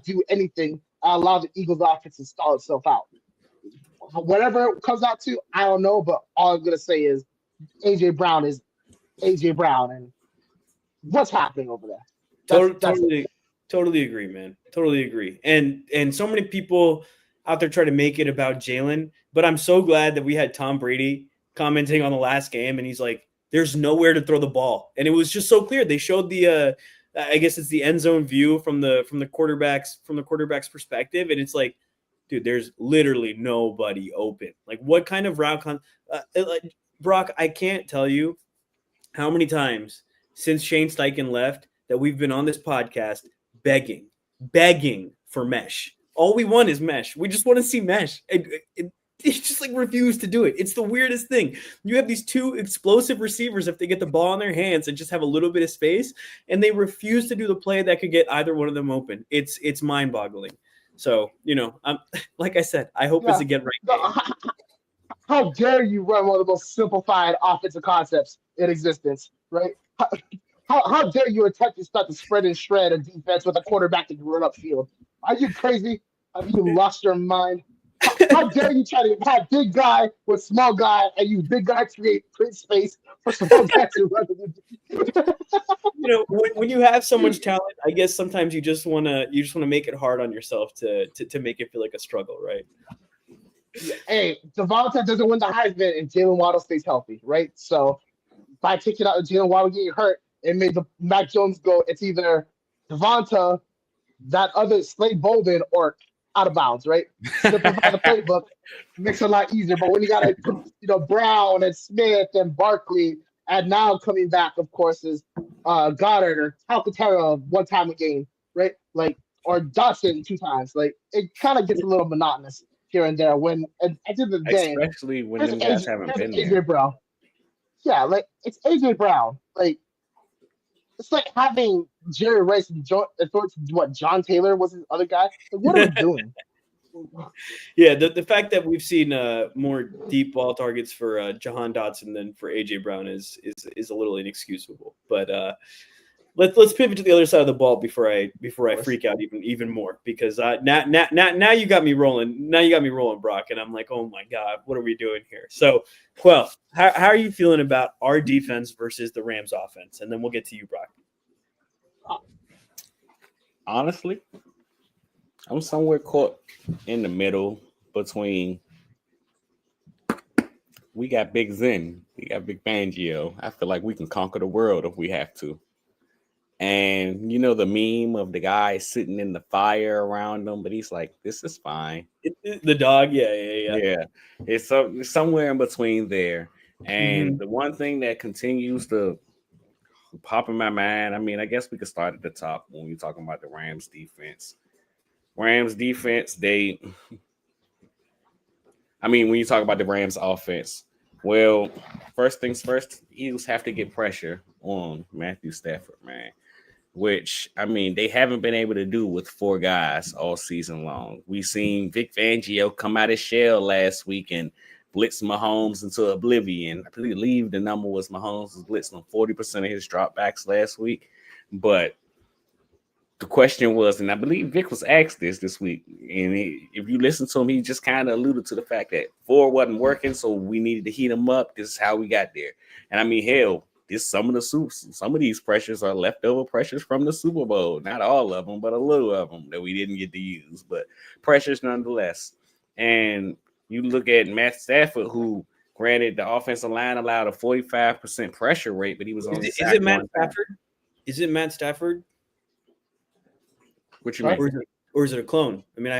do anything and allow the Eagles offense to stall itself out? Whatever it comes out to, I don't know, but all I'm gonna say is AJ Brown is AJ Brown, and what's happening over there? Totally agree, man. Totally agree. And so many people out there try to make it about Jalen, but I'm so glad that we had Tom Brady commenting on the last game, and he's like, "There's nowhere to throw the ball," and it was just so clear. They showed the, I guess it's the end zone view from the quarterback's perspective, and it's like, dude, there's literally nobody open. Like, what kind of route? Like, Brock, I can't tell you how many times since Shane Steichen left that we've been on this podcast begging for mesh. All we want is mesh. We just want to see mesh. They just like refuse to do it. It's the weirdest thing. You have these two explosive receivers if they get the ball in their hands and just have a little bit of space, and they refuse to do the play that could get either one of them open. It's mind-boggling. So, I'm like I said, I hope it's a get right game. How dare you run one of the most simplified offensive concepts in existence, right? How dare you attempt to start the spread and shred of defense with a quarterback that can run upfield? Are you crazy? Have you lost your mind? How dare you try to have big guy with small guy and use big guy to create space for small guy to run? When you have so much talent, I guess sometimes you just want to make it hard on yourself to make it feel like a struggle, right? Hey, Devonta doesn't win the Heisman and Jalen Waddle stays healthy, right? So by taking out Jalen Waddle getting hurt, it made the Mac Jones go. It's either Devonta, that other Slade Bolden, or out of bounds, right? Simplify the playbook makes it a lot easier. But when you got Brown and Smith and Barkley, and now coming back, of course, is Goddard or Calcaterra one time a game, right? Like, or Dawson 2 times. Like, it kind of gets a little monotonous here and there. When at the end of the day, especially when them guys haven't been there. AJ Brown. Yeah, like it's AJ Brown. Like, it's like having Jerry Rice and John Taylor was his other guy. Like, what are we doing? Yeah, the fact that we've seen more deep ball targets for Jahan Dotson than for AJ Brown is a little inexcusable. But let's pivot to the other side of the ball before I freak out even more, because now you got me rolling. Now you got me rolling, Brock, and I'm like, oh my God, what are we doing here? So, Quell, how are you feeling about our defense versus the Rams offense? And then we'll get to you, Brock. Honestly, I'm somewhere caught in the middle between. We got Big Zen, we got Vic Fangio. I feel like we can conquer the world if we have to. And the meme of the guy sitting in the fire around him, but he's like, "This is fine." The dog, yeah. It's somewhere in between there. And the one thing that continues to pop in my mind, I mean, I guess we could start at the top when we're talking about the Rams defense. When you talk about the Rams offense, well, first things first, Eagles have to get pressure on Matthew Stafford, man. Which, I mean, they haven't been able to do with 4 guys all season long. We seen Vic Fangio come out of shell last week and blitz Mahomes into oblivion. I believe the number was Mahomes was blitzing on 40% of his dropbacks last week. But the question was, and I believe Vic was asked this week, and if you listen to him, he just kind of alluded to the fact that 4 wasn't working, so we needed to heat him up. This is how we got there. And I mean, hell, some of these pressures are leftover pressures from the Super Bowl. Not all of them, but a little of them that we didn't get to use, but pressures nonetheless. And you look at Matt Stafford, who, granted, the offensive line allowed a 45% pressure rate, but he was only. Is it Matt Stafford? Is it Matt Stafford? What you mean? Or is it a clone? I mean,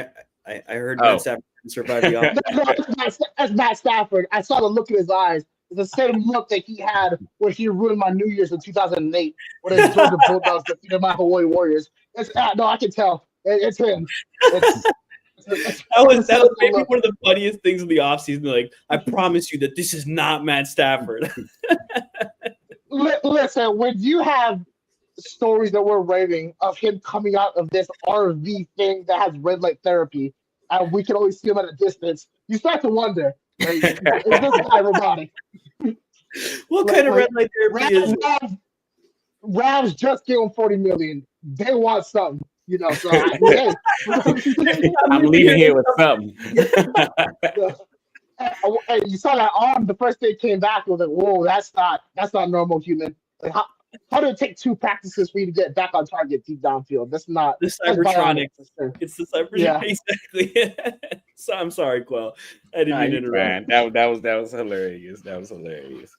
I heard Matt Stafford survived the offense. That's Matt Stafford. I saw the look in his eyes. It's the same look that he had when he ruined my New Year's in 2008 when his Georgia Bulldogs defeated my Hawaii Warriors. No, I can tell. It's him. That was maybe one of the funniest things in the offseason. Like, I promise you that this is not Matt Stafford. Listen, when you have stories that we're raving of him coming out of this RV thing that has red light therapy, and we can only see him at a distance, you start to wonder, like, is this guy robotic? What kind of red light therapy is it? Rams just gave him $40 million. They want something, So I'm leaving here with something. And you saw that arm the first day it came back. It was like, whoa, that's not normal human. Like, how did it take 2 practices for you to get back on target deep downfield? That's bionic Cybertronics. for sure. It's the cyber Yeah. exactly. So I'm sorry, Quell. I didn't Nah, mean to you interrupt. fine. That was hilarious. That was hilarious.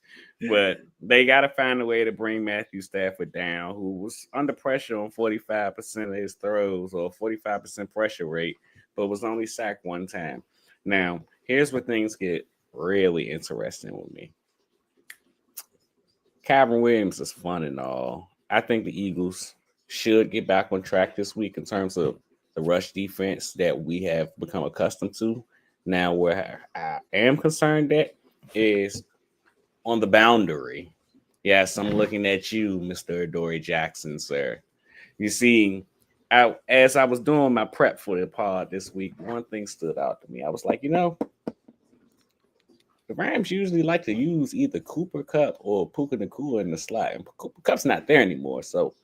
But they got to find a way to bring Matthew Stafford down, who was under pressure on 45% of his throws or 45% pressure rate, but was only sacked one time. Now, here's where things get really interesting with me. Calvin Williams is fun and all. I think the Eagles should get back on track this week in terms of the rush defense that we have become accustomed to. Now, where I am concerned at is on the boundary. Yes, I'm looking at you, Mr. Adoree Jackson, sir. You see, as I was doing my prep for the pod this week, one thing stood out to me. I was like, the Rams usually like to use either Cooper Kupp or Puka Nacua in the slot. And Cooper Kupp's not there anymore. So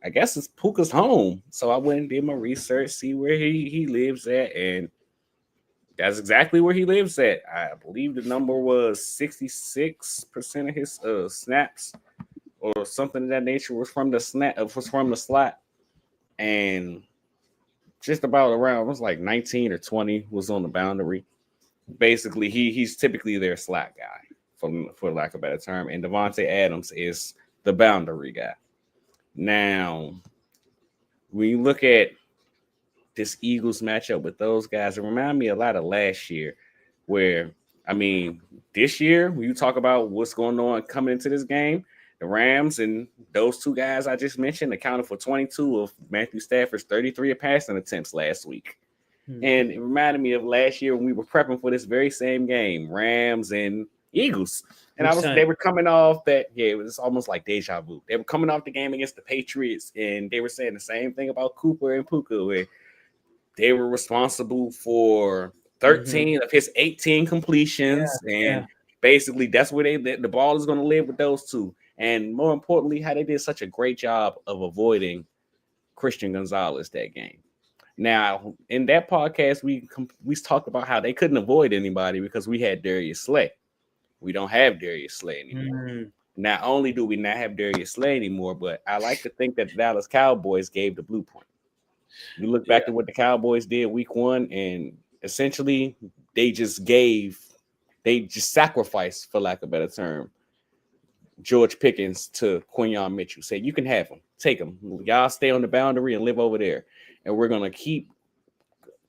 I guess it's Puka's home. So I went and did my research, see where he lives at. And that's exactly where he lives at. I believe the number was 66% of his snaps or something of that nature was from the slot. And just about around, it was like 19 or 20 was on the boundary. Basically, he's typically their slot guy, for lack of a better term. And Devontae Adams is the boundary guy. Now, when you look at this Eagles matchup with those guys, it reminded me a lot of last year, where, this year, when you talk about what's going on coming into this game, the Rams and those two guys I just mentioned accounted for 22 of Matthew Stafford's 33 passing attempts last week. And it reminded me of last year when we were prepping for this very same game, Rams and Eagles. And they were coming off that, it was almost like deja vu. They were coming off the game against the Patriots, and they were saying the same thing about Cooper and Puka, where they were responsible for 13 of his 18 completions. Basically that's where the ball is going to live with those two. And more importantly, how they did such a great job of avoiding Christian Gonzalez that game. Now, in that podcast, we talked about how they couldn't avoid anybody because we had Darius Slay. We don't have Darius Slay anymore. Not only do we not have Darius Slay anymore, but I like to think that the Dallas Cowboys gave the blueprint. You look back at what the Cowboys did week 1, and essentially they just sacrificed, for lack of a better term, George Pickens to Quinyon Mitchell. Say, you can have him. Take him. Y'all stay on the boundary and live over there. And we're going to keep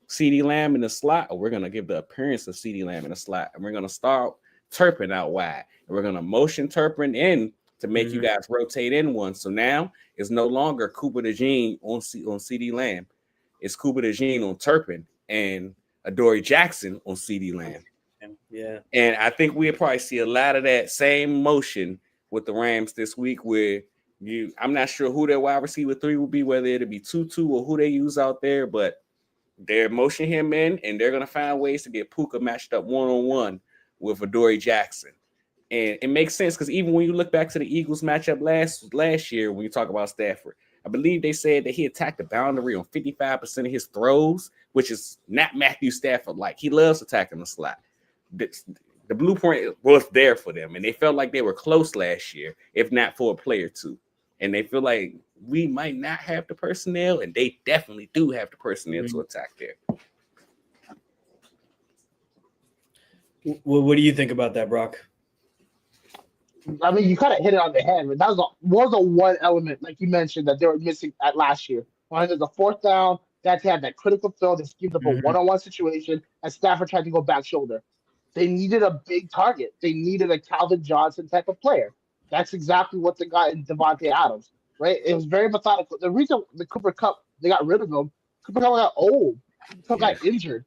CeeDee Lamb in the slot, or we're going to give the appearance of CeeDee Lamb in the slot. And we're going to start Turpin out wide. And we're going to motion Turpin in to make you guys rotate in one. So now it's no longer Cooper DeJean on CeeDee Lamb. It's Cooper DeJean on Turpin and Adoree Jackson on CeeDee Lamb. Yeah. And I think we'll probably see a lot of that same motion with the Rams this week, where I'm not sure who their wide receiver 3 will be, whether it'll be Tutu or who they use out there, but they're motion him in, and they're going to find ways to get Puka matched up one-on-one with Adoree Jackson. And it makes sense because even when you look back to the Eagles matchup last year, when you talk about Stafford, I believe they said that he attacked the boundary on 55% of his throws, which is not Matthew Stafford like. He loves attacking the slot. The blueprint was there for them, and they felt like they were close last year, if not for a play or two. And they feel like we might not have the personnel, and they definitely do have the personnel to attack there. What do you think about that, Brock? You kind of hit it on the head. But that was the one element, like you mentioned, that they were missing at last year. When there's a 4th down, that had that critical throw that schemed up a one-on-one situation, and Stafford tried to go back shoulder. They needed a big target. They needed a Calvin Johnson type of player. That's exactly what they got in Devontae Adams, right? It was very methodical. The reason the Cooper Kupp, they got rid of him, Cooper Kupp got old. Cooper Kupp got injured.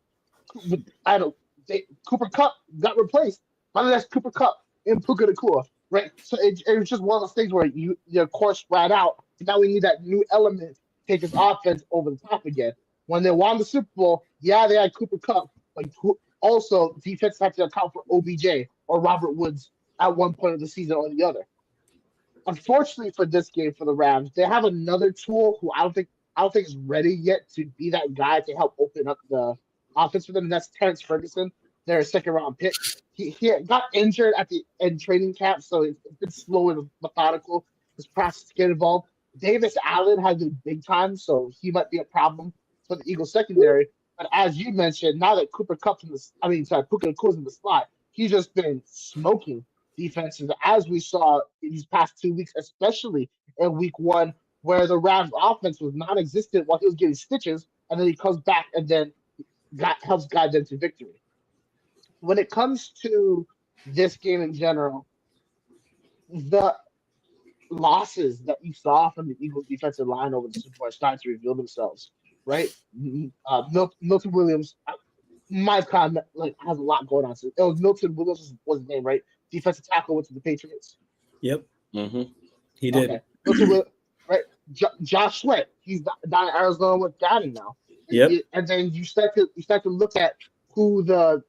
Cooper Kupp got replaced by the next Cooper Kupp and Puka Nacua, right? So it was just one of those things where your course spread out. And now we need that new element to take his offense over the top again. When they won the Super Bowl, they had Cooper Kupp, but also defense had to account for OBJ or Robert Woods at one point of the season or the other. Unfortunately for this game for the Rams, they have another tool who I don't think is ready yet to be that guy to help open up the offense for them, and that's Terrence Ferguson, their 2nd-round pick. He got injured in training camp, so it's been slow and methodical his process to get involved. Davis Allen has been big time, so he might be a problem for the Eagles secondary. But as you mentioned, now that Puka Nacua's in the slot, he's just been smoking defenses, as we saw in these past 2 weeks, especially in week one, where the Rams offense was non-existent while he was getting stitches, and then he comes back and then helps guide them to victory. When it comes to this game in general, the losses that you saw from the Eagles defensive line over the Super Bowl are starting to reveal themselves, right? Milton Williams, my comment, has a lot going on. So it was Milton Williams was his name, right? Defensive tackle went to the Patriots. Yep. Mm-hmm. He did. Okay. Milton Williams, right? Josh Sweat, he's down in Arizona with Gannon now. Yep. And then you start to look at who the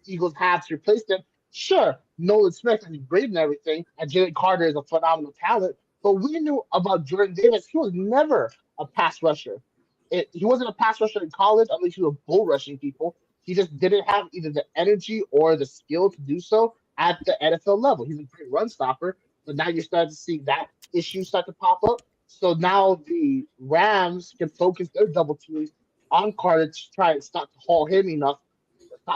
Eagles have to replace them. Sure, Nolan Smith is great and everything, and Jalen Carter is a phenomenal talent. But we knew about Jordan Davis. He was never a pass rusher. He wasn't a pass rusher in college, at least he was bull rushing people. He just didn't have either the energy or the skill to do so at the NFL level. He's a great run stopper, but now you're starting to see that issue start to pop up. So now the Rams can focus their double teams on Carter to try and stop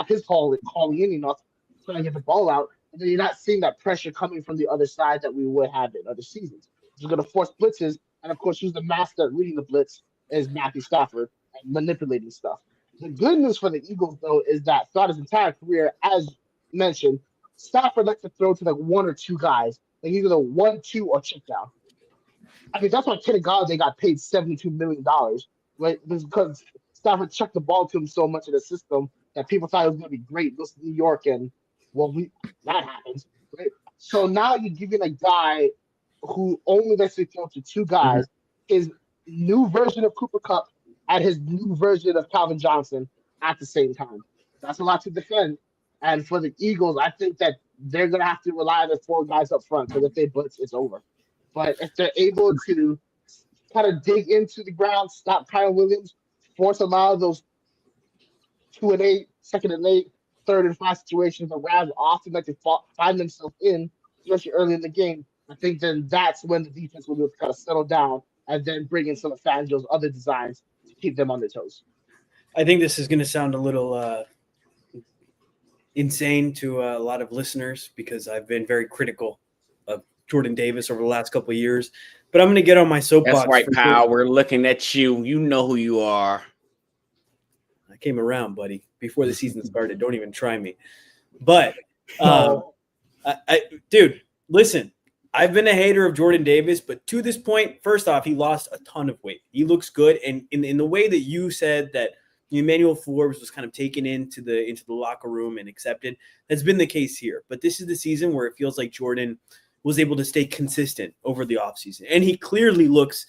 his hauling in enough, trying to get the ball out. And then you're not seeing that pressure coming from the other side that we would have in other seasons. He's going to force blitzes, and of course, who's the master at reading the blitz is Matthew Stafford and manipulating stuff. The good news for the Eagles, though, is that throughout his entire career, as mentioned, Stafford likes to throw to one or two guys, either the 1-2 or check down. I mean, that's why Kenny Galladay got paid $72 million, right? Because Stafford chucked the ball to him so much in the system that people thought it was going to be great. Goes to New York, and that happens, right? So now you're giving a guy who only lets you throw to two guys his new version of Cooper Kupp and his new version of Calvin Johnson at the same time. That's a lot to defend. And for the Eagles, I think that they're going to have to rely on the four guys up front, because if they blitz, it's over. But if they're able to kind of dig into the ground, stop Kyle Williams, force him out of those 2 and 8, 2nd and 8, 3rd and 5 situations the Rams often like to find themselves in, especially early in the game, I think then that's when the defense will be able to kind of settle down and then bring in some of Fangio's other designs to keep them on their toes. I think this is going to sound a little insane to a lot of listeners, because I've been very critical of Jordan Davis over the last couple of years. But I'm going to get on my soapbox. That's right, pal. We're looking at you. You know who you are. I came around, buddy, before the season started. Don't even try me. But, dude, listen, I've been a hater of Jordan Davis, but to this point, first off, he lost a ton of weight. He looks good. And in the way that you said that Emmanuel Forbes was kind of taken into the locker room and accepted, that's been the case here. But this is the season where it feels like Jordan was able to stay consistent over the offseason. And he clearly looks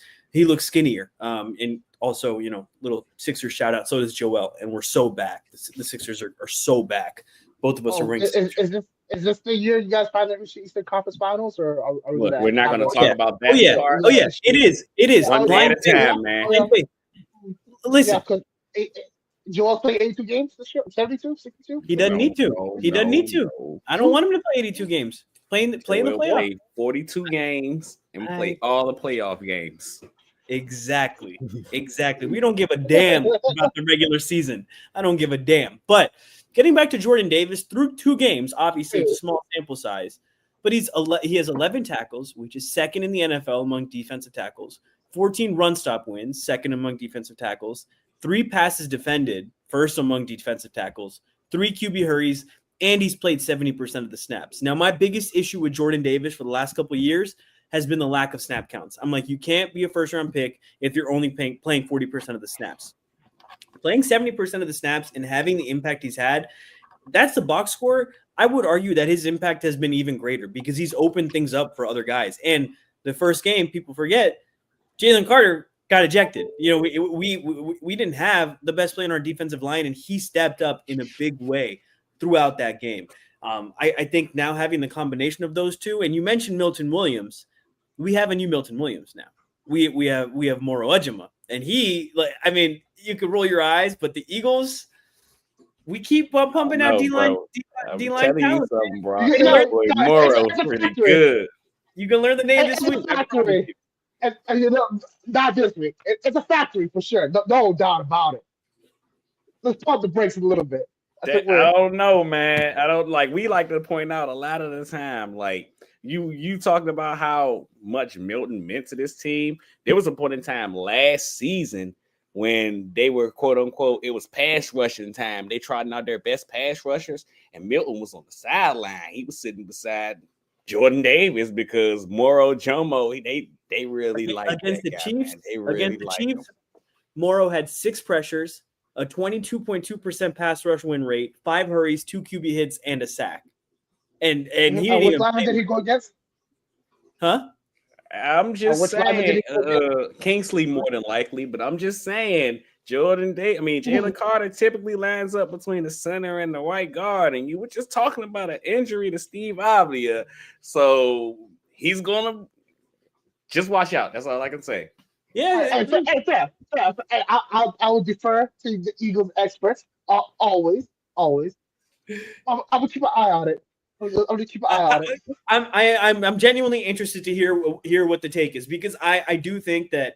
skinnier. And also, little Sixers shout out. So does Joel. And we're so back. The Sixers are so back. Both of us are ranked. Is this the year you guys finally reached the Eastern Conference Finals, or are Look, we're not going to talk about that? Oh yeah, it is. It is. One day at a time, man. Listen, Joel's played 82 games this year, 72, 62? He doesn't need to. He doesn't need to. I don't want him to play 82 games. Play in the playoff. Play 42 games and play all the playoff games. Exactly. We don't give a damn about the regular season. I don't give a damn. But getting back to Jordan Davis, through 2 games, obviously it's a small sample size, but he has 11 tackles, which is second in the NFL among defensive tackles, 14 run stop wins, second among defensive tackles, 3 passes defended, first among defensive tackles, 3 QB hurries, and he's played 70% of the snaps. Now, my biggest issue with Jordan Davis for the last couple of years has been the lack of snap counts. I'm like, you can't be a first-round pick if you're only playing 40% of the snaps. Playing 70% of the snaps and having the impact he's had, that's the box score. I would argue that his impact has been even greater because he's opened things up for other guys. And the first game, people forget, Jalen Carter got ejected. We didn't have the best player on our defensive line, and he stepped up in a big way throughout that game. I think now having the combination of those two, and you mentioned Milton Williams, we have a new Milton Williams now. We have Moro Ejima, and you could roll your eyes, but the Eagles, we keep pumping out D-line talent. Bro. Boy, Moro's pretty good. You can learn the name this It's week. a factory. And you know, not this week. It's a factory for sure. No doubt about it. Let's pump the brakes a little bit. I think I we're don't know, man. I don't like. We like to point out a lot of the time, like you talking about how much Milton meant to this team. There was a point in time last season when they were quote unquote, it was pass rushing time. They trotting out their best pass rushers, and Milton was on the sideline. He was sitting beside Jordan Davis because Moro Jomo, they really like against that the guy, Chiefs. man. They really Against the like Chiefs, him. Morrow had 6 pressures, a 22.2% pass rush win rate, 5 hurries, 2 QB hits, and a sack. And he didn't which even lineman did he go against? huh? I'm just which lineman saying, did he go against? Kingsley more than likely, but I'm just saying, Jalen Carter typically lines up between the center and the right guard, and you were just talking about an injury to Steve Avdia, so he's gonna just watch out. That's all I can say. Yeah, Fair. I will defer to the Eagles experts. Always. I'm gonna keep an eye on it. I'm gonna keep an eye on it. I'm genuinely interested to hear what the take is, because I do think that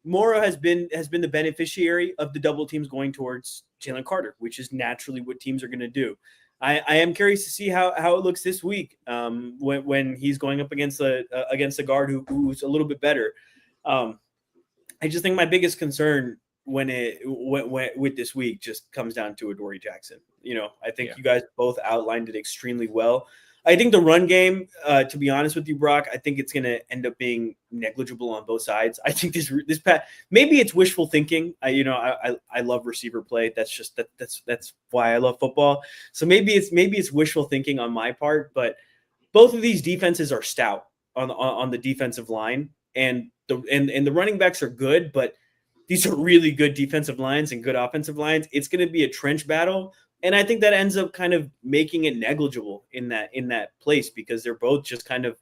Morrow has been the beneficiary of the double teams going towards Jalen Carter, which is naturally what teams are going to do. I am curious to see how it looks this week when he's going up against a guard who's a little bit better. I just think my biggest concern with this week just comes down to Adoree Jackson. I think you guys both outlined it extremely well. I think the run game, to be honest with you, Brock, I think it's going to end up being negligible on both sides. I think this maybe it's wishful thinking. I love receiver play. That's just that's why I love football. So maybe it's wishful thinking on my part. But both of these defenses are stout on the defensive line, and the running backs are good, but these are really good defensive lines and good offensive lines. It's going to be a trench battle. And I think that ends up kind of making it negligible in that place, because they're both just kind of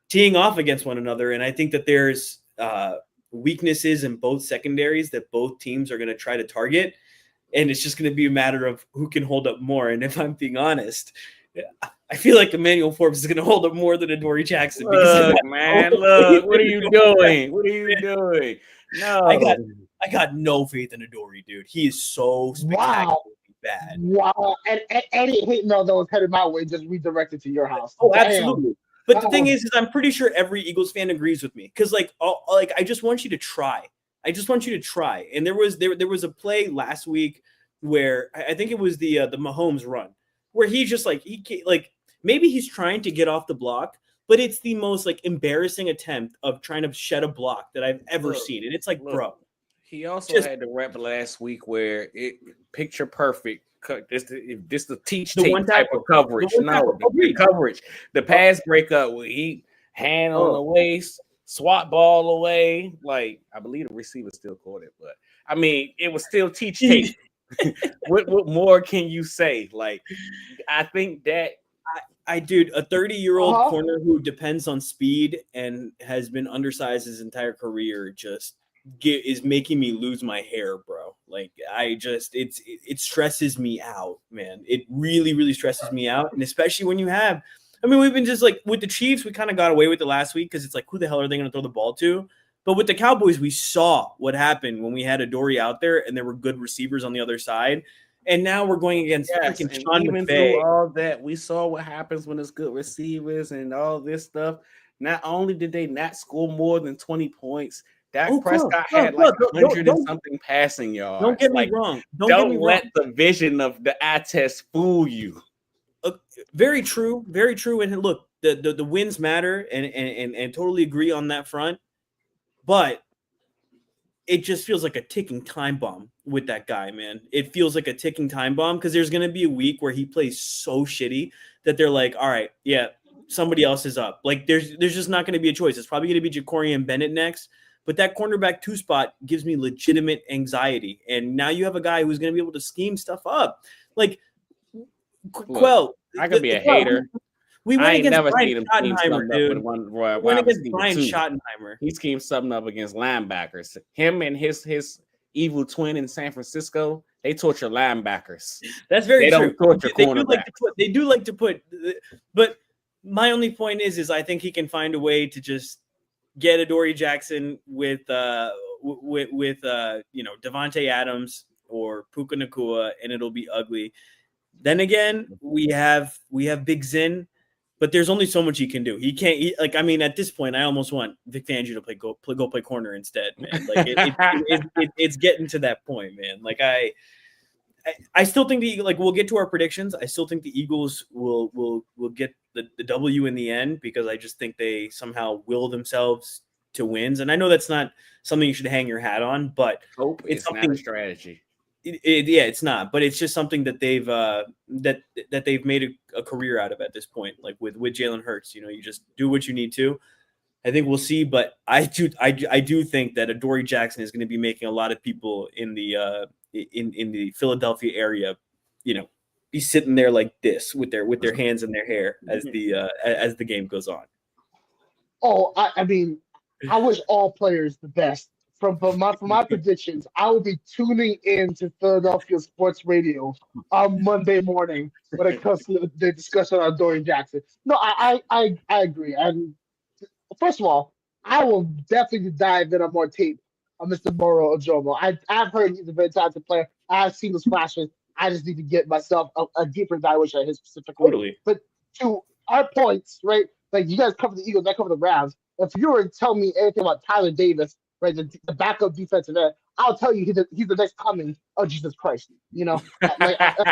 teeing off against one another. And I think that there's weaknesses in both secondaries that both teams are going to try to target. And it's just going to be a matter of who can hold up more. And if I'm being honest, I feel like Emmanuel Forbes is going to hold up more than Adoree Jackson. Look, what are you doing? What are you doing? No, I got no faith in Adoree, dude. He is so spectacular. Bad. Wow. And any hate mail that was headed my way just redirected to your house. Oh, Damn. absolutely. But the thing is I'm pretty sure every Eagles fan agrees with me, because I just want you to try. And there was a play last week where I think it was the Mahomes run, where he just maybe he's trying to get off the block, but it's the most embarrassing attempt of trying to shed a block that I've ever seen. And it's bro. He also had the rep last week where it picture perfect. This the teach tape type of coverage. The coverage. The pass breakup where he hand on the waist, swat ball away. I believe the receiver still caught it, but I mean it was still teach tape. What more can you say? I think that dude, a 30-year-old corner who depends on speed and has been undersized his entire career is making me lose my hair, bro. It stresses me out, man. It really, really stresses me out. And especially when we've been just with the Chiefs, we kind of got away with it last week because it's who the hell are they going to throw the ball to? But with the Cowboys, we saw what happened when we had Adoree out there and there were good receivers on the other side. And now we're going against freaking Sean even McVay. Through all that, we saw what happens when it's good receivers and all this stuff. Not only did they not score more than 20 points, Dak Prescott had 100 and something passing yards. Don't get me wrong. Don't let the vision of the eye test fool you. Very true. Very true. And look, the wins matter and totally agree on that front. But it just feels like a ticking time bomb with that guy, man. It feels like a ticking time bomb because there's going to be a week where he plays so shitty that they're like, all right, yeah, somebody else is up. There's just not going to be a choice. It's probably going to be Jacorian Bennett next. But that cornerback 2 spot gives me legitimate anxiety. And now you have a guy who's going to be able to scheme stuff up. Quell. I could be a hater. We went against Brian Schottenheimer, dude. We went against Brian Schottenheimer. He schemed something up against linebackers. Him and his evil twin in San Francisco, they torture linebackers. That's very true. They don't torture cornerbacks. They do like to put, but My only point is I think he can find a way to just get Adoree Jackson with Devontae Adams or Puka Nacua, and it'll be ugly. Then again, we have Big Zin, but there's only so much he can do. He can't at this point, I almost want Vic Fangio to go play corner instead, man. Like it's getting to that point, man. Like I still think we'll get to our predictions. I still think the Eagles will get the W in the end because I just think they somehow will themselves to wins. And I know that's not something you should hang your hat on, but hope it's not a strategy. It's not, but it's just something that they've that they've made a career out of at this point. Like with Jalen Hurts, you just do what you need to. I think we'll see, but I do think that Adoree Jackson is going to be making a lot of people in the Philadelphia area, be sitting there like this with their hands in their hair as the game goes on. Oh, I mean, I wish all players the best. For my predictions, I will be tuning in to Philadelphia sports radio on Monday morning when it comes to the discussion on Adoree Jackson. No, I agree. And first of all, I will definitely dive in on more tape on Mr. Moro Ojomo. I've heard he's a very talented player. I've seen the flashes. I just need to get myself a deeper evaluation of his specifically. Totally. But to our points, right? Like you guys cover the Eagles, I cover the Rams. If you were to tell me anything about Tyler Davis, right, the backup defensive end, I'll tell you he's the next coming of Jesus Christ. I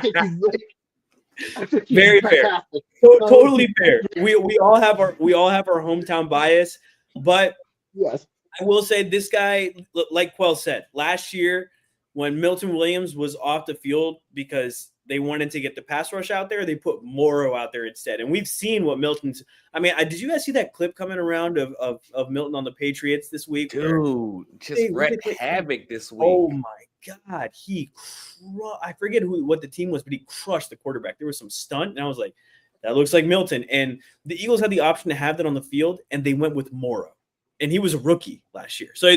think he's very fair. Totally fair. We all have our hometown bias, but yes, I will say this guy, like Quell said, last year when Milton Williams was off the field because they wanted to get the pass rush out there, they put Morrow out there instead. And we've seen what Milton's – did you guys see that clip coming around of Milton on the Patriots this week? Dude, just wreaked havoc this week. Oh, my God. I forget what the team was, but he crushed the quarterback. There was some stunt, and I was like, that looks like Milton. And the Eagles had the option to have that on the field, and they went with Morrow. And he was a rookie last year. So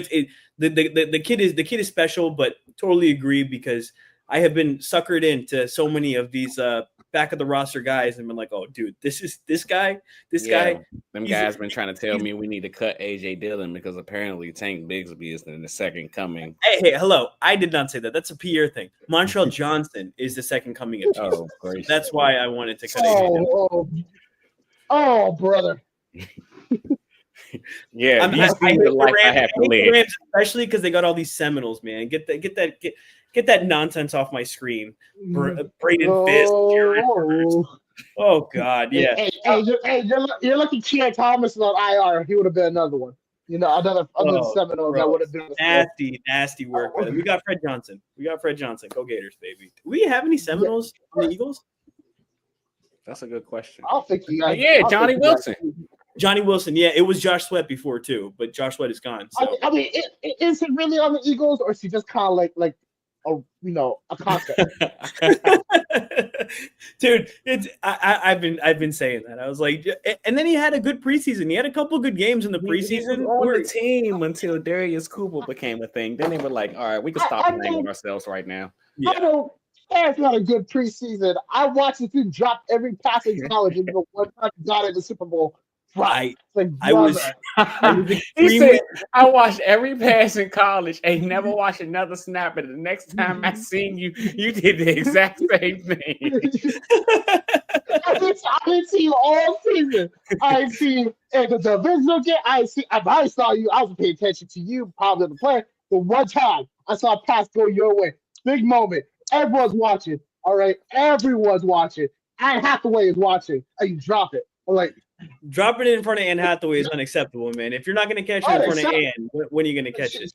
the kid is special, but totally agree because – I have been suckered into so many of these back of the roster guys and been like, oh, dude, this guy. Them guys been trying to tell me we need to cut AJ Dillon because apparently Tank Bigsby is in the second coming. Hey, hello. I did not say that. That's a Pierre thing. Montreal Johnson is the second coming of Jesus. Oh, gracious. That's why I wanted to cut AJ Dillon. Oh, brother. Yeah, I hate the life I have to live. Especially because they got all these Seminoles, man. Get that nonsense off my screen. Braden Fist. Oh God, yeah. Hey, you're lucky Chia Thomas is on IR. He would have been another one. Another Seminole that would have been nasty work with him. We got Fred Johnson. Go Gators, baby. Do we have any Seminoles on the Eagles? That's a good question. I'll think Johnny Wilson. Johnny Wilson, yeah, it was Josh Sweat before too, but Josh Sweat is gone. So. Is it really on the Eagles, or is he just kind of like a concept? Dude, I've been saying that. I was like, and then he had a good preseason. He had a couple good games in the preseason. He was on the team until Darius Cooper became a thing. Then they were like, all right, we can stop playing ourselves right now. Yeah. I don't care if he had a good preseason. I watched the team drop every pass in college and the one time he got in the Super Bowl. Right. I was he said, I watched every pass in college and never watched another snap. And the next time I seen you, you did the exact same thing. I didn't see you all season. I didn't see you in the divisional game. I saw you. I was paying attention to you, probably the player. But one time I saw a pass go your way. Big moment. Everyone's watching. All right. Everyone's watching. Anne Hathaway is watching. And you drop it. I'm like, dropping it in front of Anne Hathaway is unacceptable, man. If you're not going to catch it in front of Anne, when are you going to catch it?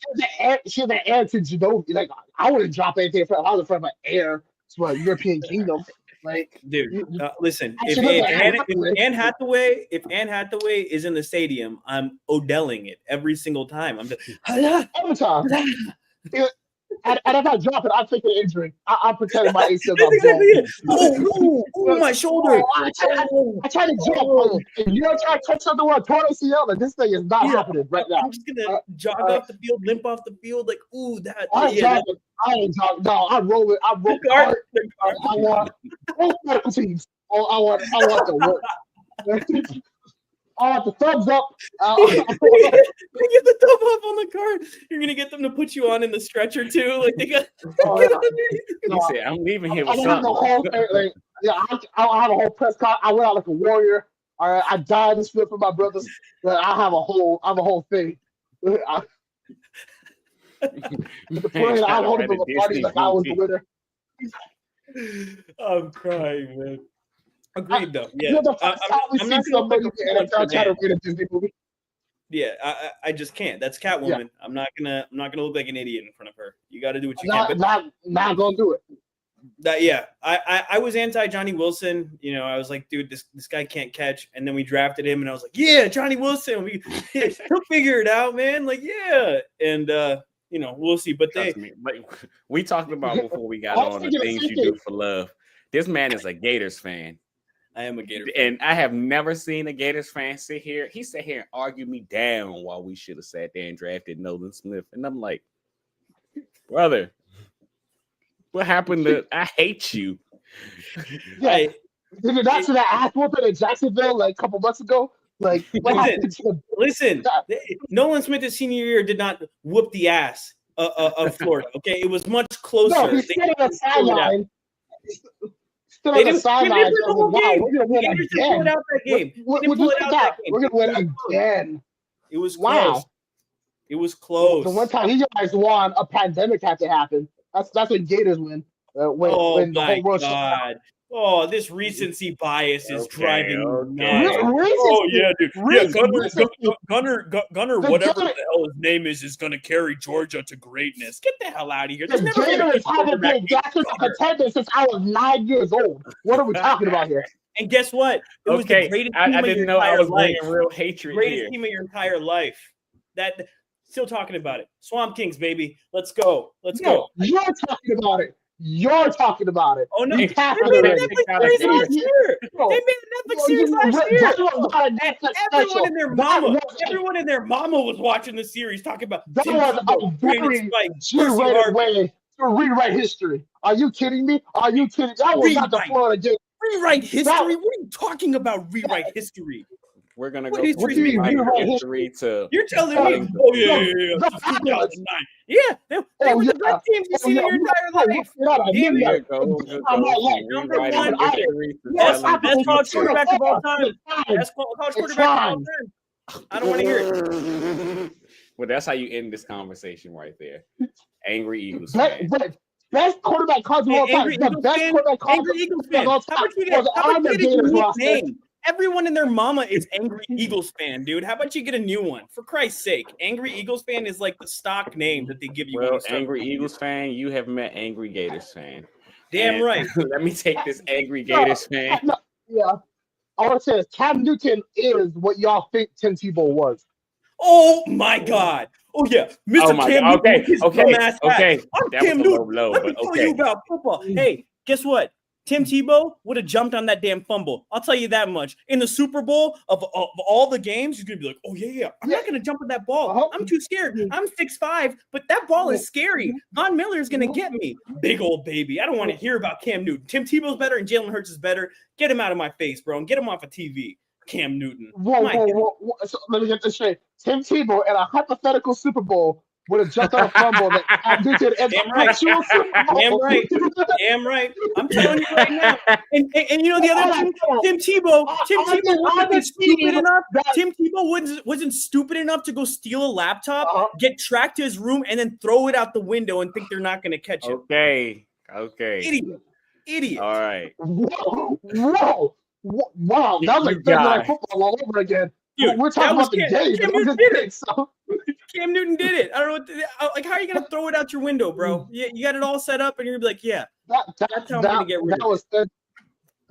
She had the air to Ginobili. Like, I wouldn't drop anything in front of, I was in front of my air to a European kingdom. Like, dude, listen, if Anne Hathaway is in the stadium, I'm Odelling it every single time. I'm just every time. And if I drop it, I'm taking an injury. I'm pretending my ACL got blown. Oh, my shoulder. I try to jump. And you don't try to touch something with a torn ACL, and this thing is not happening right now. I'm just going to jog off the field, limp off the field. Like, ooh, that. I ain't jogging. No, I'm rolling. I want all medical teams. I want the work. Oh, the thumbs up. You get the thumb up on the card. You're gonna get them to put you on in the stretcher too. Like they got. He said, "I'm leaving here I with don't have the something." whole thing, like, yeah, I have a whole press con. I went out like a warrior. All right, I died this field for my brothers. But I have a whole thing. The parade, I'm holding the party like I was the winner. I'm crying, man. Agreed, though. Yeah, You're the first time we I'm see not gonna somebody look in like NFL a try to man. read a Disney movie. Yeah, I just can't. That's Catwoman. Yeah. I'm not gonna look like an idiot in front of her. You got to do what you can. Not gonna do it. Yeah, I was anti Johnny Wilson. You know, I was like, dude, this guy can't catch. And then we drafted him, and I was like, yeah, Johnny Wilson. He'll figure it out, man. Like, yeah, and you know, we'll see. But we talked about before we got on the things you do for love. This man is a Gators fan. I am a Gator fan. And I have never seen a Gators fan sit here. He sat here and argued me down while we should have sat there and drafted Nolan Smith. And I'm like, brother, what happened to I hate you? Yeah. Did you not see that ass whooping in Jacksonville like a couple months ago? Like, listen, Nolan Smith's senior year did not whoop the ass of Florida. Okay, it was much closer. No, he stood on the sideline. They didn't pull it out that game. We're gonna win again. It was close. Wow. It was close. The one time you guys won, a pandemic had to happen. That's when Gators win. When the whole world Oh, this recency bias is driving me nuts. Oh yeah, dude. Gunner, whatever the hell his name is going to carry Georgia to greatness. Get the hell out of here. The Gators haven't been Jackson contender since I was 9 years old. What are we talking about here? And guess what? It was the greatest team I didn't know I was bringing real hatred greatest here. Team of your entire life. That still talking about it. Swamp Kings, baby. Let's go. Let's go. You're talking about it. You're talking about it. Oh no! They made a Netflix series last year. They made a Netflix series last year. Everyone and their mama was watching the series, talking about that was a very G-rated way to rewrite history. Are you kidding me? Are you kidding? That was not the Florida game. Rewrite history? What are you talking about? Rewrite history? We're gonna go from history to. You're telling me? Oh yeah. 2009. Yeah, they were the best teams you've seen in your entire life. Best college quarterback of all time. Best college quarterback of all time. I don't want to hear it. Well, that's how you end this conversation right there. Angry Eagles. Best quarterback college of all time. The best quarterback college of all time. How about you get a unique name? Everyone and their mama is Angry Eagles fan, dude. How about you get a new one? For Christ's sake, Angry Eagles fan is like the stock name that they give you. Well, Angry Eagles fan, you have met Angry Gators fan. Damn right. Let me take this Angry Gators fan. Yeah. I want to say this. Cam Newton is what y'all think Tim Tebow was. Oh my God. Oh yeah, Mr. Cam Newton. Okay. I'm Cam Newton. Let me tell you about football. Hey, guess what? Tim Tebow would have jumped on that damn fumble. I'll tell you that much. In the Super Bowl of all the games, you're going to be like, oh, yeah. I'm not going to jump on that ball. I'm too scared. I'm 6'5", but that ball is scary. Von Miller is going to get me. Big old baby. I don't want to hear about Cam Newton. Tim Tebow's better and Jalen Hurts is better. Get him out of my face, bro, and get him off of TV. Cam Newton. Whoa. So let me get this straight. Tim Tebow in a hypothetical Super Bowl would have jumped on a fumble that Cam Newton and Damn right. I'm telling you right now. And you know the other thing, Tim Tebow wasn't stupid enough. Tim Tebow wasn't stupid enough to go steal a laptop, get tracked to his room, and then throw it out the window and think they're not going to catch him. Okay. Idiot. All right. Whoa. Wow. That was like Thursday Night Football all over again. Dude, we're talking about the game. Cam Newton did it. I don't know how are you going to throw it out your window, bro? You got it all set up, and you're going to be like, that's how I'm going to get rid of it.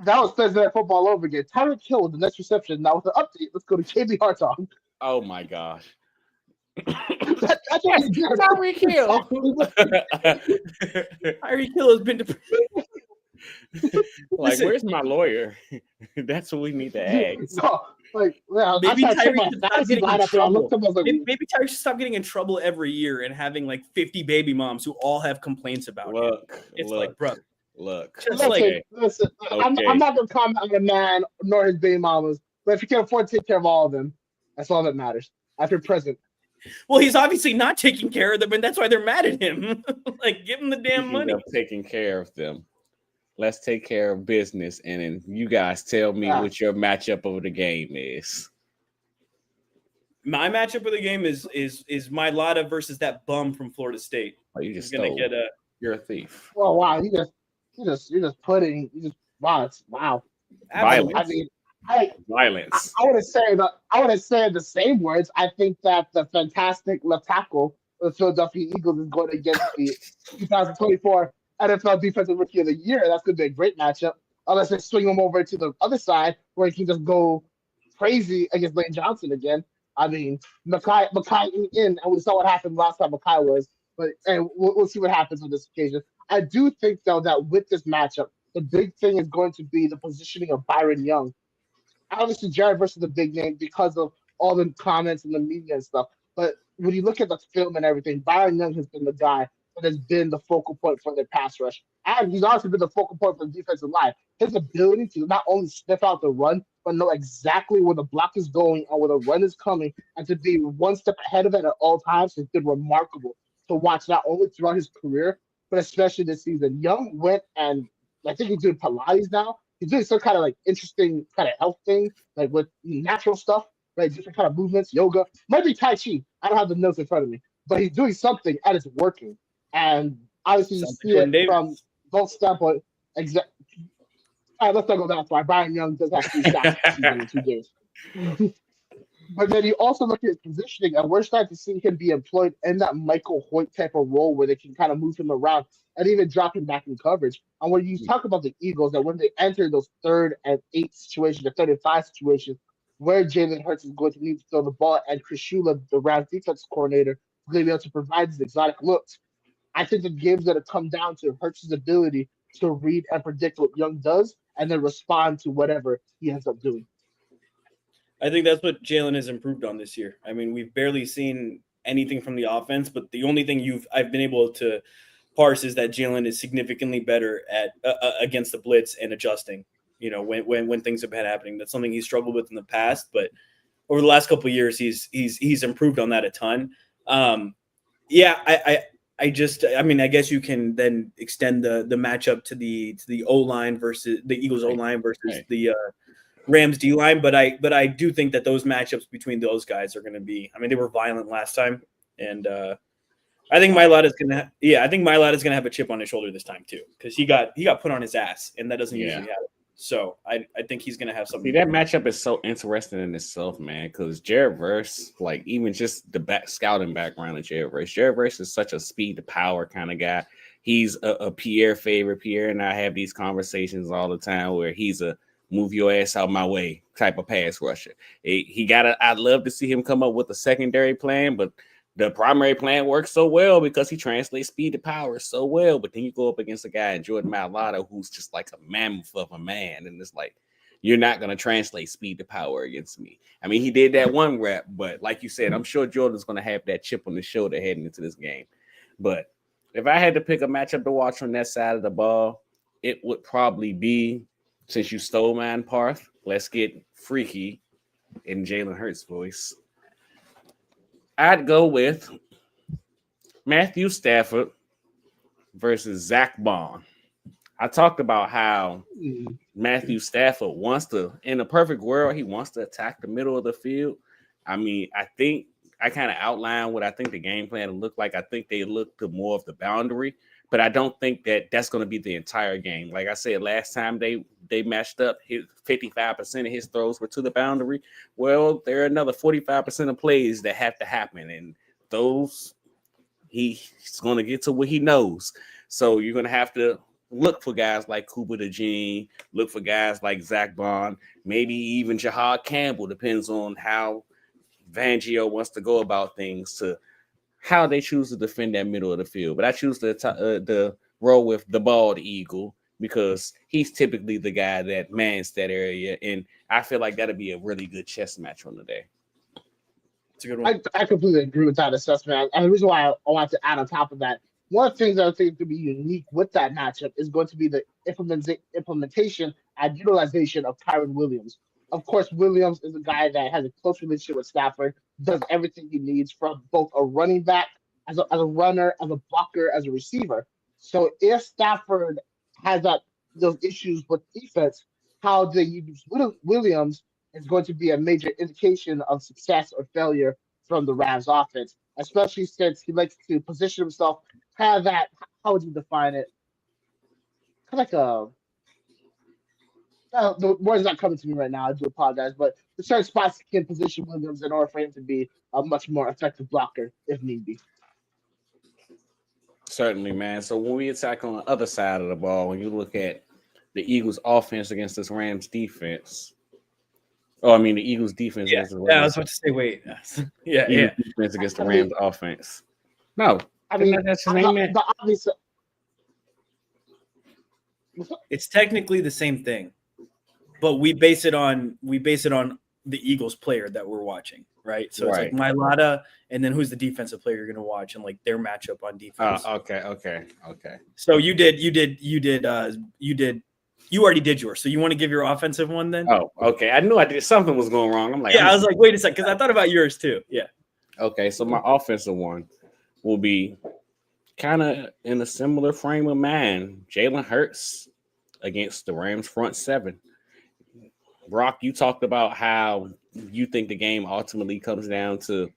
That was Thursday Night Football all over again. Tyreek Hill with the next reception. Now with the update, let's go to KB Hartog. Oh, my gosh. That's what you did. Tyreek Hill. Tyreek Hill has been where's my lawyer? That's what we need to ask. Maybe Tyreek should stop getting in trouble. Maybe Tyreek should stop getting in trouble every year and having like 50 baby moms who all have complaints about him. Like, brother. Listen, I'm not going to comment on a man nor his baby mamas But if you can afford to take care of all of them, that's all that matters. After present. Well, he's obviously not taking care of them, and that's why they're mad at him. Like, give him the damn Speaking money. of taking care of them, let's take care of business, and then you guys tell me what your matchup of the game is. My matchup of the game is Mailata versus that bum from Florida State. Oh, you just He's gonna stole. get a. You're a thief. Oh wow, you're just putting wow. Violence. I mean, Violence. I want to say the same words. I think that the fantastic left tackle of the Philadelphia Eagles is going against the 2024 NFL Defensive Rookie of the Year. That's going to be a great matchup. Unless they swing him over to the other side where he can just go crazy against Lane Johnson again. I mean, Makai in, and we saw what happened last time Makai was. And we'll see what happens on this occasion. I do think, though, that with this matchup, the big thing is going to be the positioning of Byron Young. Obviously, Jared versus the big name because of all the comments and the media and stuff. But when you look at the film and everything, Byron Young has been the guy that has been the focal point for their pass rush. And he's also been the focal point for the defensive line. His ability to not only sniff out the run, but know exactly where the block is going and where the run is coming, and to be one step ahead of it at all times has been remarkable to watch, not only throughout his career, but especially this season. Young went and I think he's doing Pilates now. He's doing some kind of like interesting kind of health thing, like with natural stuff, right? Different kind of movements, yoga. Might be Tai Chi. I don't have the notes in front of me, but he's doing something and it's working. And obviously, you see it from both standpoints. All right, let's not go that far. Byron Young does have to be sacked this season in 2 days. But then you also look at his positioning, and we're starting to see him be employed in that Michael Hoyt type of role where they can kind of move him around and even drop him back in coverage. And when you talk about the Eagles, that when they enter those 3rd and 8 situations, the 3rd and 5 situations, where Jalen Hurts is going to need to throw the ball, and Chris Shula, the Rams defense coordinator, is going to be able to provide these exotic looks. I think the game's going to come down to Hurts' ability to read and predict what Young does and then respond to whatever he ends up doing. I think that's what Jalen has improved on this year. I mean, we've barely seen anything from the offense, but the only thing I've been able to parse is that Jalen is significantly better at against the blitz and adjusting. You know, when things have been happening, that's something he struggled with in the past, but over the last couple of years, he's improved on that a ton. I guess you can then extend the matchup to the O line versus the Eagles O line versus the Rams D line, but I do think that those matchups between those guys are going to be. I mean, they were violent last time, and I think Mailata is going to have a chip on his shoulder this time too, because he got put on his ass, and that doesn't usually happen. So I think he's going to have something. See, that matchup is so interesting in itself, man, because Jared Verse, like even just the scouting background of Jared Verse is such a speed to power kind of guy. He's a Pierre favorite. Pierre and I have these conversations all the time where he's a move your ass out my way type of pass rusher. I'd love to see him come up with a secondary plan, but the primary plan works so well because he translates speed to power so well. But then you go up against a guy in Jordan Mailata who's just like a mammoth of a man, and it's like, you're not going to translate speed to power against me. I mean, he did that one rep, but like you said, I'm sure Jordan's going to have that chip on his shoulder heading into this game. But if I had to pick a matchup to watch on that side of the ball, it would probably be, since you stole mine, Parth, let's get freaky in Jalen Hurts' voice. I'd go with Matthew Stafford versus Zach Bond. I talked about how Matthew Stafford wants to, in a perfect world, he wants to attack the middle of the field. I mean, I think I kind of outlined what I think the game plan will look like. I think they look to more of the boundary, but I don't think that that's going to be the entire game. Like I said, last time they matched up, 55% of his throws were to the boundary. Well, there are another 45% of plays that have to happen, and those he's going to get to what he knows. So you're going to have to look for guys like Cooper DeJean, look for guys like Zach Bond, maybe even Jahad Campbell, depends on how Fangio wants to go about things, to how they choose to defend that middle of the field. But I choose to roll with the bald eagle because he's typically the guy that mans that area, and I feel like that'll be a really good chess match on the day. It's a good one. I completely agree with that assessment. And the reason why I want to add on top of that, one of the things I think could be unique with that matchup is going to be the implementation and utilization of Kyron Williams. Of course, Williams is a guy that has a close relationship with Stafford, does everything he needs from both a running back, as a runner, as a blocker, as a receiver. So if Stafford has those issues with defense, how they use Williams is going to be a major indication of success or failure from the Rams offense, especially since he likes to position himself, have that, how would you define it? Kind of like the word's not coming to me right now. I do apologize, but the certain spots can position Williams in order for him to be a much more effective blocker if need be. Certainly, man. So when we attack on the other side of the ball, when you look at the Eagles' offense against this Rams defense, the Eagles' defense against the Rams. Yeah, I was about to say, wait. Eagles defense against the Rams offense. No, I mean, that's his name, man. the obvious. It's technically the same thing, but we base it on the Eagles player that we're watching, right? So it's like Mailata, and then who's the defensive player you're going to watch, and like their matchup on defense. Okay. So you already did yours. So you want to give your offensive one then? Oh, okay. I knew I did something was going wrong. I'm like, I was like, wait a second, because I thought about yours too. Yeah. Okay, so my offensive one will be kind of in a similar frame of mind. Jalen Hurts against the Rams front seven. Brock, you talked about how you think the game ultimately comes down to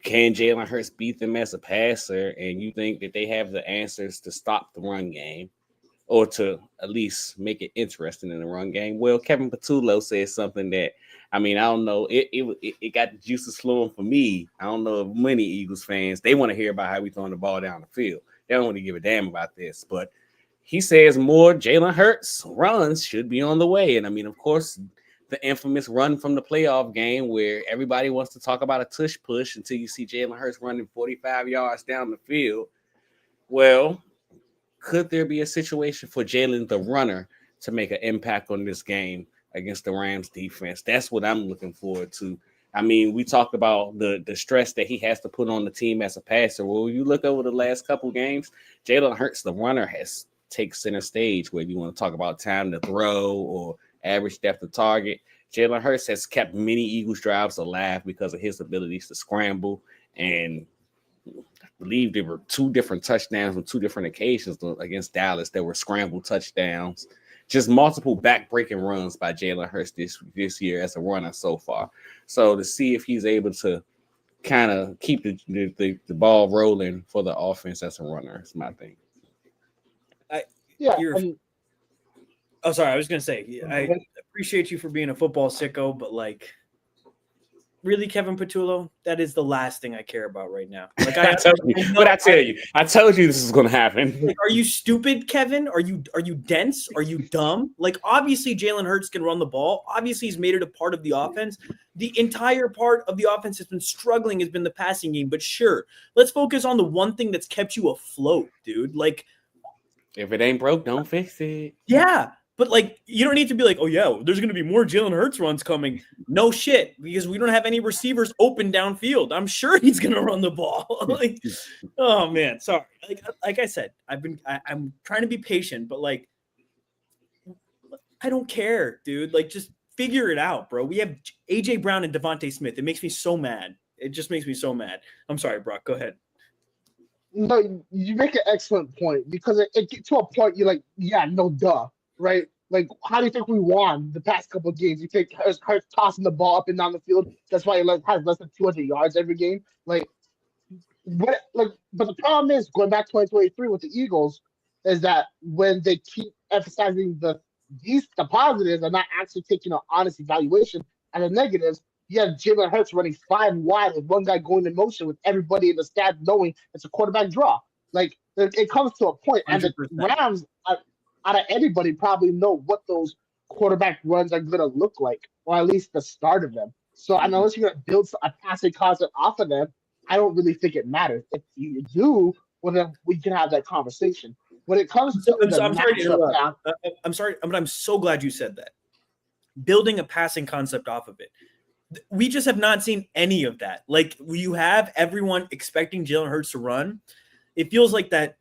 can Jalen Hurts beat them as a passer, and you think that they have the answers to stop the run game or to at least make it interesting in the run game. Well, Kevin Patullo said something that, I don't know, it got the juices flowing for me. I don't know if many Eagles fans, they want to hear about how we throwing the ball down the field. They don't want to give a damn about this, but he says more Jalen Hurts runs should be on the way. And of course, the infamous run from the playoff game where everybody wants to talk about a tush push until you see Jalen Hurts running 45 yards down the field. Well, could there be a situation for Jalen the runner to make an impact on this game against the Rams defense? That's what I'm looking forward to. We talked about the stress that he has to put on the team as a passer. Well, you look over the last couple games, Jalen Hurts, the runner, has take center stage, whether you want to talk about time to throw or average depth of target. Jalen Hurts has kept many Eagles drives alive because of his abilities to scramble. And I believe there were 2 different touchdowns on 2 different occasions against Dallas that were scrambled touchdowns. Just multiple back-breaking runs by Jalen Hurts this year as a runner so far. So to see if he's able to kind of keep the ball rolling for the offense as a runner is my thing. Sorry, I was gonna say I appreciate you for being a football sicko, but like, really, Kevin Patullo, that is the last thing I care about right now. Like, I told you this is gonna happen. Like, are you stupid, Kevin? Are you dense? Are you dumb? Like, obviously, Jalen Hurts can run the ball. Obviously, he's made it a part of the offense. The entire part of the offense has been struggling, has been the passing game. But sure, let's focus on the one thing that's kept you afloat, dude. Like, if it ain't broke, don't fix it. Yeah. But, like, you don't need to be like, oh, yeah, there's going to be more Jalen Hurts runs coming. No shit, because we don't have any receivers open downfield. I'm sure he's going to run the ball. Like, oh, man, sorry. Like I said, I'm trying to be patient, but, like, I don't care, dude. Like, just figure it out, bro. We have A.J. Brown and Devontae Smith. It makes me so mad. It just makes me so mad. I'm sorry, Brock. Go ahead. No, you make an excellent point because it gets to a point you're like, yeah, no duh. Right? Like, how do you think we won the past couple of games? You think Hurts tossing the ball up and down the field? That's why he has less than 200 yards every game. But the problem is, going back to 2023 with the Eagles, is that when they keep emphasizing the positives and not actually taking an honest evaluation and the negatives, you have Jalen Hurts running 5 wide with one guy going in motion with everybody in the stand knowing it's a quarterback draw. Like, it comes to a point, and the 100%. Rams out of anybody probably know what those quarterback runs are going to look like, or at least the start of them. So unless you're going to build a passing concept off of them, I don't really think it matters. If you do, well, then we can have that conversation. When it comes to I'm sorry to interrupt. I'm sorry, but I'm so glad you said that. Building a passing concept off of it. We just have not seen any of that. Like, you have everyone expecting Jalen Hurts to run. It feels like that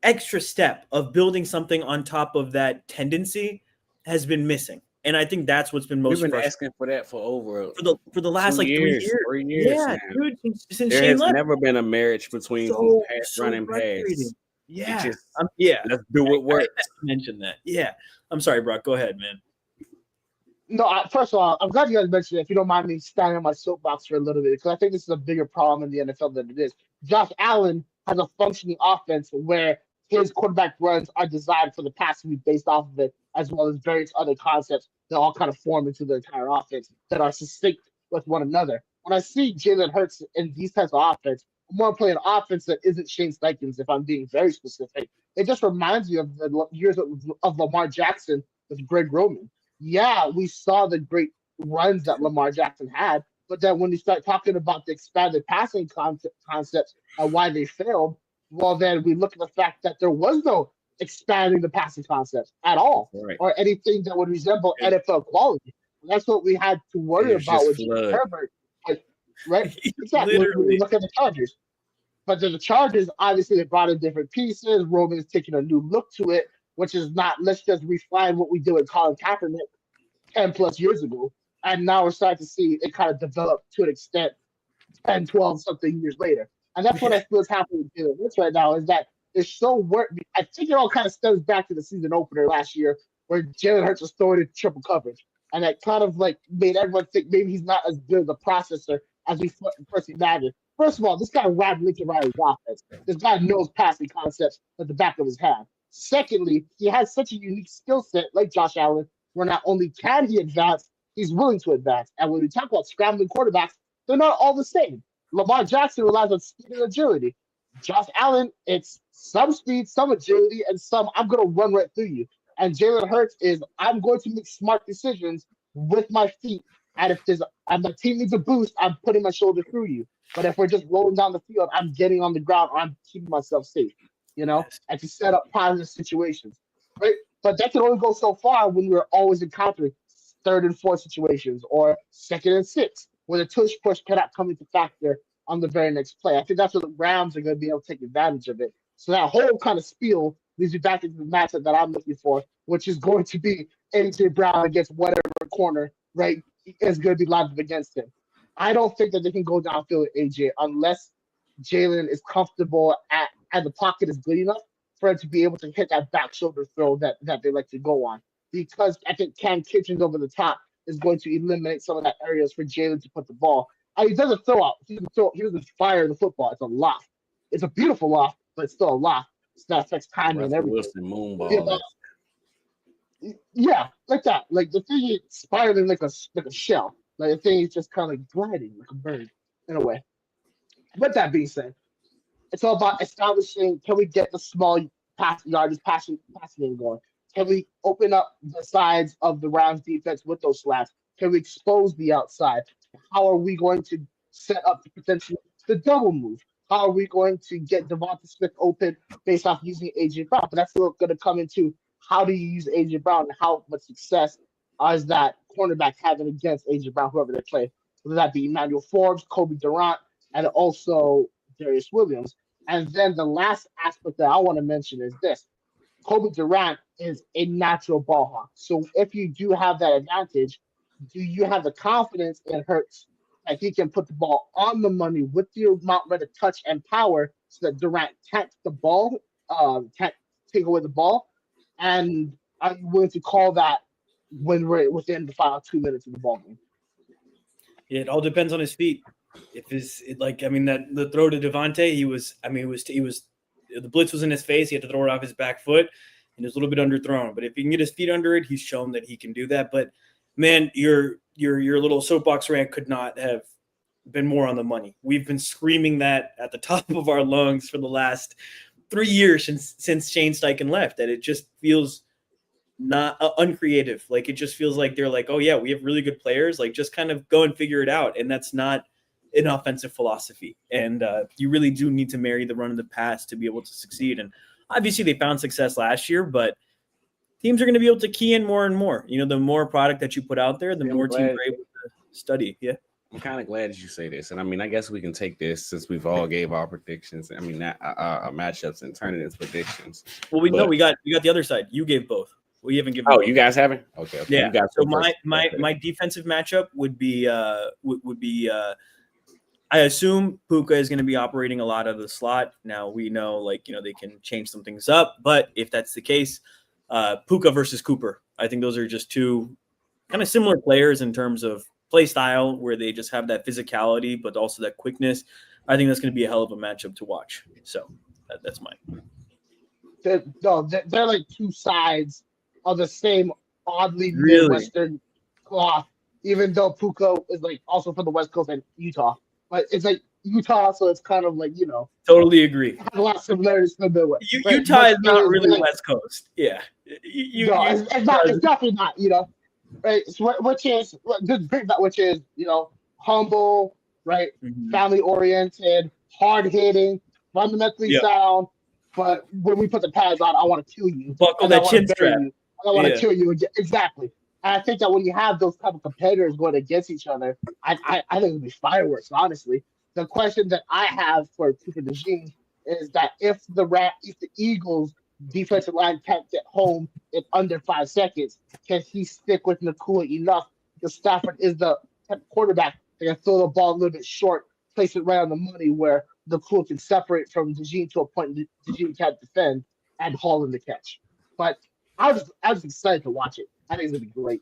extra step of building something on top of that tendency has been missing. And I think that's what's been We've most been frustrating asking for that for over for the last 2 like 3 years, years. 3 years Yeah, now. dude, since There Shane has left. never been a marriage between So running frustrating. pass. Yeah. It just Yeah. let's do what I works. mentioned that. Yeah. I'm sorry, Brock. Go ahead, man. No, first of all, I'm glad you guys mentioned it. If you don't mind me standing on my soapbox for a little bit, because I think this is a bigger problem in the NFL than it is. Josh Allen has a functioning offense where his quarterback runs are designed for the pass to be based off of it, as well as various other concepts that all kind of form into the entire offense that are succinct with one another. When I see Jalen Hurts in these types of offense, I'm more playing an offense that isn't Shane Steichen's, if I'm being very specific. It just reminds me of the years of Lamar Jackson with Greg Roman. Yeah, we saw the great runs that Lamar Jackson had, but then when you start talking about the expanded passing concepts and why they failed, well, then we look at the fact that there was no expanding the passing concepts at all, Right. or anything that would resemble NFL quality. And that's what we had to worry It's about just with Jimmy flood. Herbert, like, right? Exactly. When Literally. we look at the Chargers. But then the Chargers, obviously, they brought in different pieces. Roman is taking a new look to it, which is not, let's just refine what we do with Colin Kaepernick 10 plus years ago. And now we're starting to see it kind of develop to an extent 10, 12 something years later. And that's what I feel is happening with Jalen Hurts right now is that it's so work. I think it all kind of stems back to the season opener last year where Jalen Hurts was throwing in triple coverage. And that kind of like made everyone think maybe he's not as good as a processor as we first imagined. First of all, this guy ran Lincoln Riley's offense. This guy knows passing concepts at the back of his hand. Secondly, he has such a unique skill set, like Josh Allen, where not only can he advance, he's willing to advance. And when we talk about scrambling quarterbacks, they're not all the same. Lamar Jackson relies on speed and agility. Josh Allen, it's some speed, some agility, and some I'm going to run right through you. And Jalen Hurts is I'm going to make smart decisions with my feet. And if there's and my team needs a boost, I'm putting my shoulder through you. But if we're just rolling down the field, I'm getting on the ground or I'm keeping myself safe, and to set up positive situations. Right? But that can only go so far when we're always encountering third and fourth situations or second and six, where the tush push cannot come into factor on the very next play. I think that's where the Rams are going to be able to take advantage of it. So that whole kind of spiel leads you back into the matchup that I'm looking for, which is going to be AJ Brown against whatever corner, right, is going to be lined up against him. I don't think that they can go downfield with AJ unless Jalen is comfortable and the pocket is good enough for him to be able to hit that back shoulder throw that they like to go on. Because I think Cam Kitchens over the top is going to eliminate some of that areas for Jalen to put the ball. He doesn't throw out. He doesn't fire the football. It's a loft. It's a beautiful loft, but it's still a loft. So that affects timing and Russell everything. Wilson moonball. Yeah, like that. Like the thing is spiraling like a shell. Like the thing is just kind of like gliding like a bird in a way. But that being said, it's all about establishing. Can we get the small yardage passing game going? Can we open up the sides of the Rams defense with those slats? Can we expose the outside? How are we going to set up potentially the double move? How are we going to get Devonta Smith open based off using AJ Brown? But that's still going to come into how do you use AJ Brown and how much success is that cornerback having against AJ Brown, whoever they play, whether that be Emmanuel Forbes, Kobe Durant, and also Darius Williams. And then the last aspect that I want to mention is this. Kobe Durant is a natural ball hawk. So if you do have that advantage, do you have the confidence in Hurts that he can put the ball on the money with the amount of touch and power so that Durant can't the ball, can't take away the ball? And are you willing to call that when we're within the final 2 minutes of the ball game? It all depends on his feet. If that the throw to Devontae, he was the blitz was in his face. He had to throw it off his back foot, and it was a little bit underthrown. But if he can get his feet under it, he's shown that he can do that. But man, your little soapbox rant could not have been more on the money. We've been screaming that at the top of our lungs for the last 3 years since Shane Steichen left. That it just feels not uncreative. Like it just feels like they're like, oh yeah, we have really good players. Like just kind of go and figure it out. And that's not an offensive philosophy. And you really do need to marry the run of the pass to be able to succeed. And obviously they found success last year, but teams are going to be able to key in more and more. The more product that you put out there, the more teams are able to study. Yeah. I'm kind of glad that you say this. And I mean, I guess we can take this since we've all gave our predictions. Our matchups and tournaments predictions. Well, we got the other side. You gave both. We haven't given. Oh, you guys haven't? Okay. Yeah. You guys So go first. my defensive matchup would be I assume Puka is going to be operating a lot of the slot. Now we know, like, they can change some things up, but if that's the case, Puka versus Cooper, I think those are just two kind of similar players in terms of play style, where they just have that physicality, but also that quickness. I think that's going to be a hell of a matchup to watch. So that's mine. They're like two sides of the same oddly Really? Midwestern cloth, even though Puka is like also from the West Coast and Utah. But it's like Utah, so it's kind of like, Totally agree. has a lot of similarities to the Midwest. Right? Utah is not really like, West Coast. Yeah. it's not. It's definitely not. Right? So which is just bring that, which is humble, right? Mhm. Family oriented, hard hitting, fundamentally Yep. sound. But when we put the pads on, I want to kill you. Buckle and I that wanna chin bury strap. you, and I want to Yeah. kill you again. Exactly. And I think that when you have those type of competitors going against each other, I think it'll be fireworks. Honestly, the question that I have for Cooper DeJean is that if the Eagles defensive line can't get home in under 5 seconds, can he stick with Nakua enough? Because Stafford is the type of quarterback that can throw the ball a little bit short, place it right on the money where Nakua can separate from DeJean to a point DeJean can't defend and haul in the catch. But I was excited to watch it. I think it's gonna be great.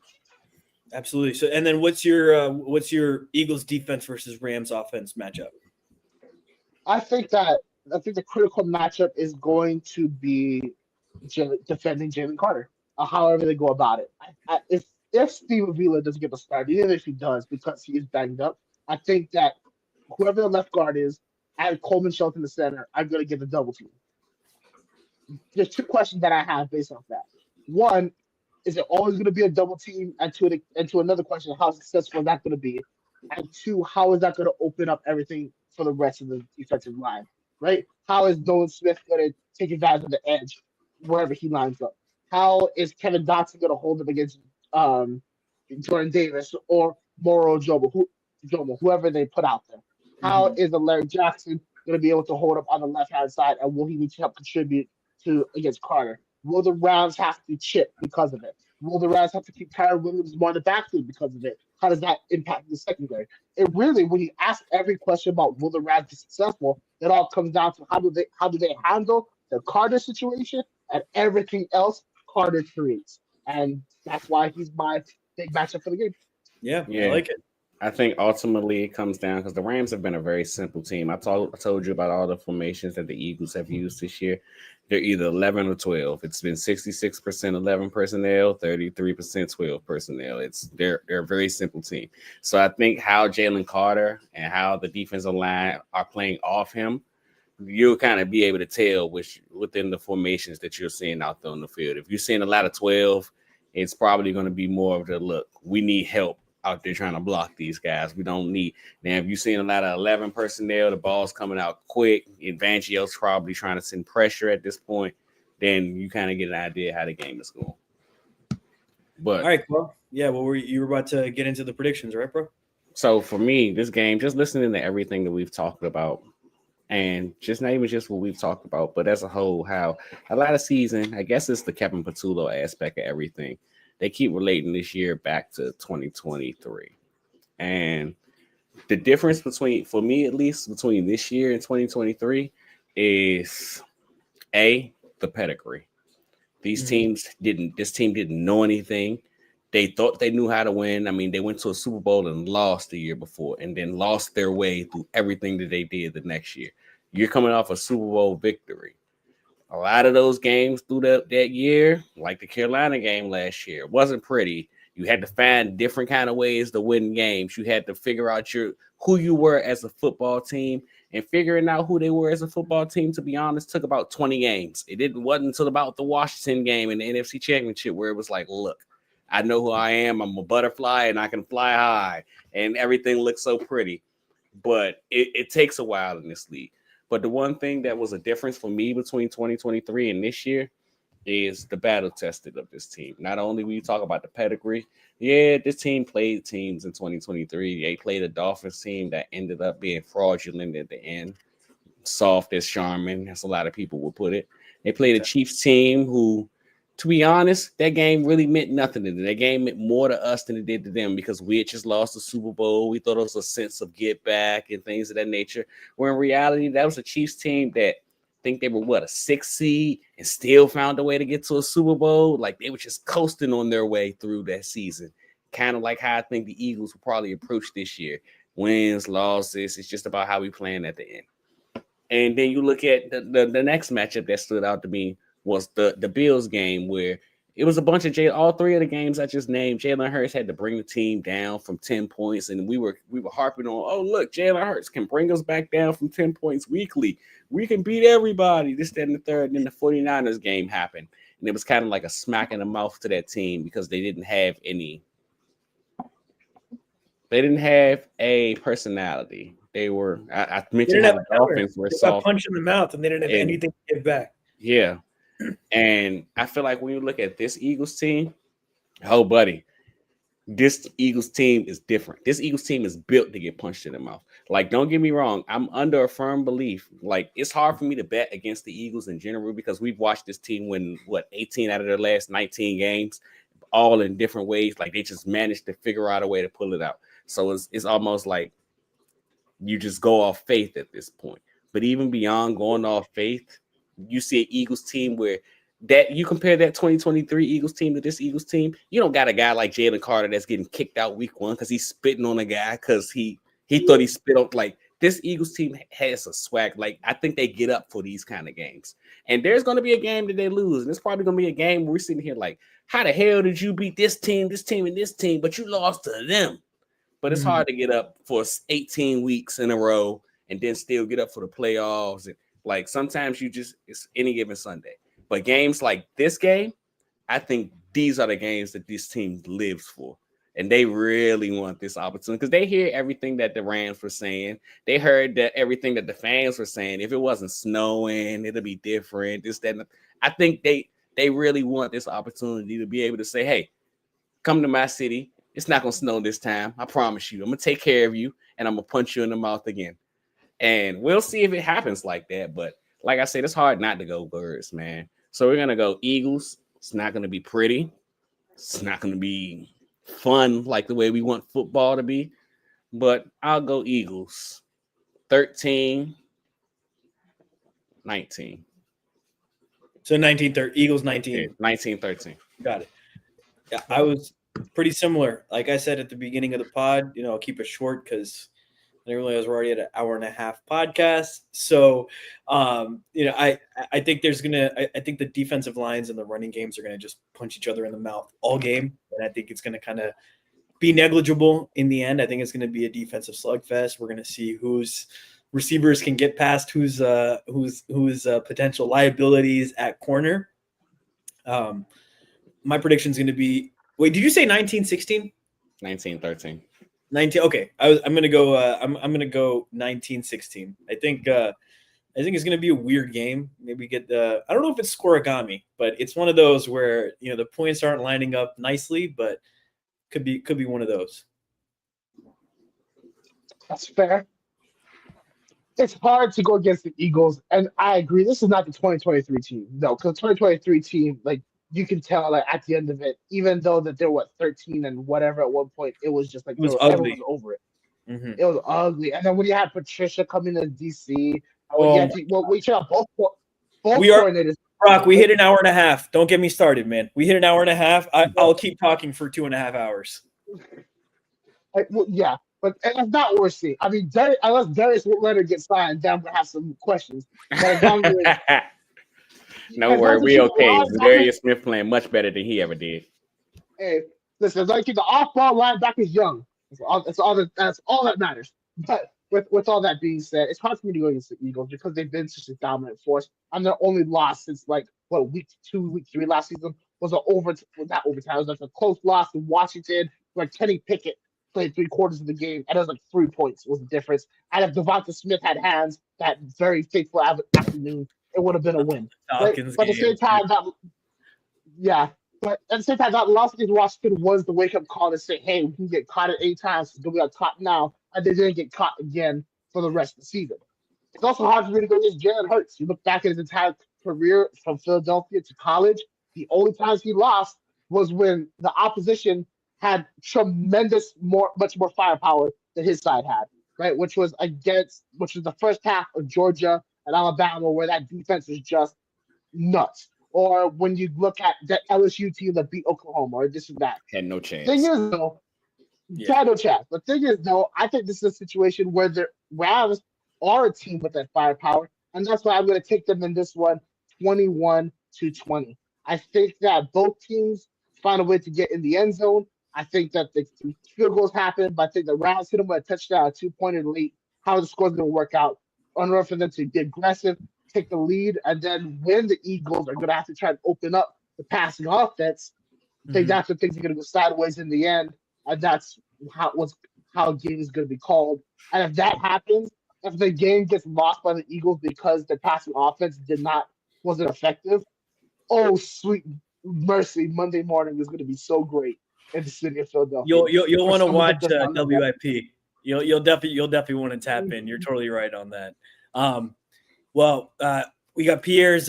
Absolutely. So, and then what's your Eagles defense versus Rams offense matchup? I think the critical matchup is going to be defending Jalen Carter. However they go about it. If Steve Avila doesn't get the start, even if he does because he is banged up, I think that whoever the left guard is, and Coleman Shelton in the center, I'm going to get the double team. There's two questions that I have based off that. One, is it always going to be a double team? And to another question, how successful is that going to be? And two, how is that going to open up everything for the rest of the defensive line? Right? How is Nolan Smith going to take advantage of the edge wherever he lines up? How is Kevin Dotson going to hold him against Jordan Davis or Moro Jomo, whoever they put out there? How is the Larry Jackson going to be able to hold up on the left hand side, and will he need to help contribute to against Carter? Will the Rams have to chip because of it? Will the Rams have to keep Kyron Williams more in the backfield because of it? How does that impact the secondary? It really, when you ask every question about will the Rams be successful, it all comes down to how do they handle the Carter situation, and everything else Carter creates. And that's why he's my big matchup for the game. Yeah, I like it. I think ultimately it comes down because the Rams have been a very simple team. I told you about all the formations that the Eagles have used this year. They're either 11 or 12. It's been 66% 11 personnel, 33% 12 personnel. They're a very simple team. So I think how Jalen Carter and how the defensive line are playing off him, you'll kind of be able to tell within the formations that you're seeing out there on the field. If you're seeing a lot of 12, it's probably going to be more of the look. We need help out there trying to block these guys. We don't need. Now, if you've seen a lot of 11 personnel, the ball's coming out quick, and Fangio's probably trying to send pressure at this point, then you kind of get an idea how the game is going. But all right, well, yeah, well, you were about to get into the predictions, right, bro? So for me, this game, just listening to everything that we've talked about, and just not even just what we've talked about, but as a whole, how a lot of season, I guess it's the Kevin Patullo aspect of everything. They keep relating this year back to 2023. And the difference for me at least, between this year and 2023 is the pedigree. This team didn't know anything. They thought they knew how to win. I mean, they went to a Super Bowl and lost the year before and then lost their way through everything that they did the next year. You're coming off a Super Bowl victory. A lot of those games through that year, like the Carolina game last year, wasn't pretty. You had to find different kind of ways to win games. You had to figure out who you were as a football team, and figuring out who they were as a football team, to be honest, took about 20 games. Wasn't until about the Washington game in the NFC Championship where it was like, look, I know who I am. I'm a butterfly and I can fly high, and everything looks so pretty. But it takes a while in this league. But the one thing that was a difference for me between 2023 and this year is the battle tested of this team. Not only will you talk about the pedigree, this team played teams in 2023. They played a Dolphins team that ended up being fraudulent at the end, soft as Charmin, as a lot of people would put it. They played a Chiefs team who To be honest, that game really meant nothing to them. That game meant more to us than it did to them because we had just lost the Super Bowl. We thought it was a sense of get back and things of that nature. Where in reality, that was a Chiefs team that I think they were a 6th seed and still found a way to get to a Super Bowl. Like they were just coasting on their way through that season. Kind of like how I think the Eagles will probably approach this year. Wins, losses, it's just about how we plan at the end. And then you look at the next matchup that stood out to me was the Bills game where it was a bunch of all three of the games I just named. Jalen Hurts had to bring the team down from 10 points, and we were harping on, oh look, Jalen Hurts can bring us back down from 10 points weekly. We can beat everybody. This, that, and the third. And then the 49ers game happened, and it was kind of like a smack in the mouth to that team because they didn't have any. They didn't have a personality. They were. I mentioned how the Dolphins were soft. A punch in the mouth, and they didn't have anything to give back. Yeah. And I feel like when you look at this Eagles team, oh, buddy, this Eagles team is different. This Eagles team is built to get punched in the mouth. Like, don't get me wrong. I'm under a firm belief. Like, it's hard for me to bet against the Eagles in general because we've watched this team win, 18 out of their last 19 games, all in different ways. Like, they just managed to figure out a way to pull it out. So it's almost like you just go off faith at this point. But even beyond going off faith, you see an Eagles team where that you compare that 2023 Eagles team to this Eagles team, you don't got a guy like Jalen Carter that's getting kicked out week 1 because he's spitting on a guy because he thought he spit on. Like, this Eagles team has a swag. Like, I think they get up for these kind of games. And there's going to be a game that they lose. And it's probably going to be a game where we're sitting here like, how the hell did you beat this team, and this team, but you lost to them? But it's hard to get up for 18 weeks in a row and then still get up for the playoffs. And like sometimes it's any given Sunday. But games like this game, I think these are the games that this team lives for. And they really want this opportunity because they hear everything that the Rams were saying. They heard that everything that the fans were saying. If it wasn't snowing, it'll be different. This, that, and I think they really want this opportunity to be able to say, hey, come to my city. It's not going to snow this time. I promise you. I'm going to take care of you, and I'm going to punch you in the mouth again. And we'll see if it happens like that. But like I said, it's hard not to go Birds, man. So we're going to go Eagles. It's not going to be pretty. It's not going to be fun like the way we want football to be. But I'll go Eagles. 13-19. So 19-13. Eagles 19. 19-13. Got it. Yeah, I was pretty similar. Like I said at the beginning of the pod, I'll keep it short because I didn't realize we're already at an hour and a half podcast. So, I think I think the defensive lines and the running games are going to just punch each other in the mouth all game. And I think it's going to kind of be negligible in the end. I think it's going to be a defensive slugfest. We're going to see whose receivers can get past whose potential liabilities at corner. My prediction is going to be, wait, did you say 19-16? 19-13. 19. Okay, I'm gonna go. I'm gonna go 19-16. I think it's gonna be a weird game. Maybe get the. I don't know if it's scoregami, but it's one of those where the points aren't lining up nicely, but could be one of those. That's fair. It's hard to go against the Eagles, and I agree. This is not the 2023 team, no, because the 2023 team, like, you can tell, like, at the end of it, even though that they were 13 and whatever at one point, it was just like everyone was over it. Mm-hmm. It was ugly. And then when you had Patricia coming to DC, we should have both coordinators. Brock, we hit an hour and a half. Don't get me started, man. We hit an hour and a half. I'll keep talking for 2.5 hours. Yeah, but that's not what we're seeing. I mean, unless Darius Leonard gets signed, then we'll have some questions. But as long as no worry, we okay. Darius Smith playing much better than he ever did. Hey, listen, like the off-ball linebacker is young. That's all that matters. But with all that being said, it's hard for me to go against the Eagles because they've been such a dominant force. And their only loss since week 2, week 3 last season was not overtime. It was like a close loss to Washington. Like Kenny Pickett played 3/4 of the game, and it was like 3 points was the difference. And if Devonta Smith had hands that very fateful afternoon, it would have been a win. But at the same time, But at the same time, that loss against Washington was the wake-up call to say, hey, we can get caught at 8 times, so we got caught now, and they didn't get caught again for the rest of the season. It's also hard for me to go against Jalen Hurts. You look back at his entire career from Philadelphia to college, The only times he lost was when the opposition had much more firepower than his side had, right? Which was the first half of Georgia and Alabama, where that defense was just nuts. Or when you look at the LSU team that beat Oklahoma, or this and that. Had no Thing chance. is, though, had no chance. The thing is, though, I think this is a situation where the Rams are a team with that firepower, and that's why I'm going to take them in this one, 21-20. I think that both teams find a way to get in the end zone. I think that the field goals happen, but I think the Rams hit them with a touchdown, 2-pointer late. How the score's going to work out, in order for them to be aggressive, take the lead, and then when the Eagles are going to have to try to open up the passing offense, I think that's when things are going to go sideways in the end, and that's how the game is going to be called. And if that happens, if the game gets lost by the Eagles because the passing offense wasn't effective, oh sweet mercy, Monday morning is going to be so great in the city of Philadelphia. You'll want to watch WIP. You'll definitely want to tap in. You're totally right on that. We got Pierre's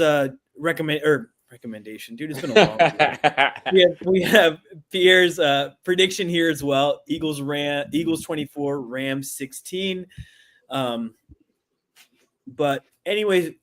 recommendation, dude. It's been a long time. We have Pierre's prediction here as well. Eagles 24, Rams 16. But anyways,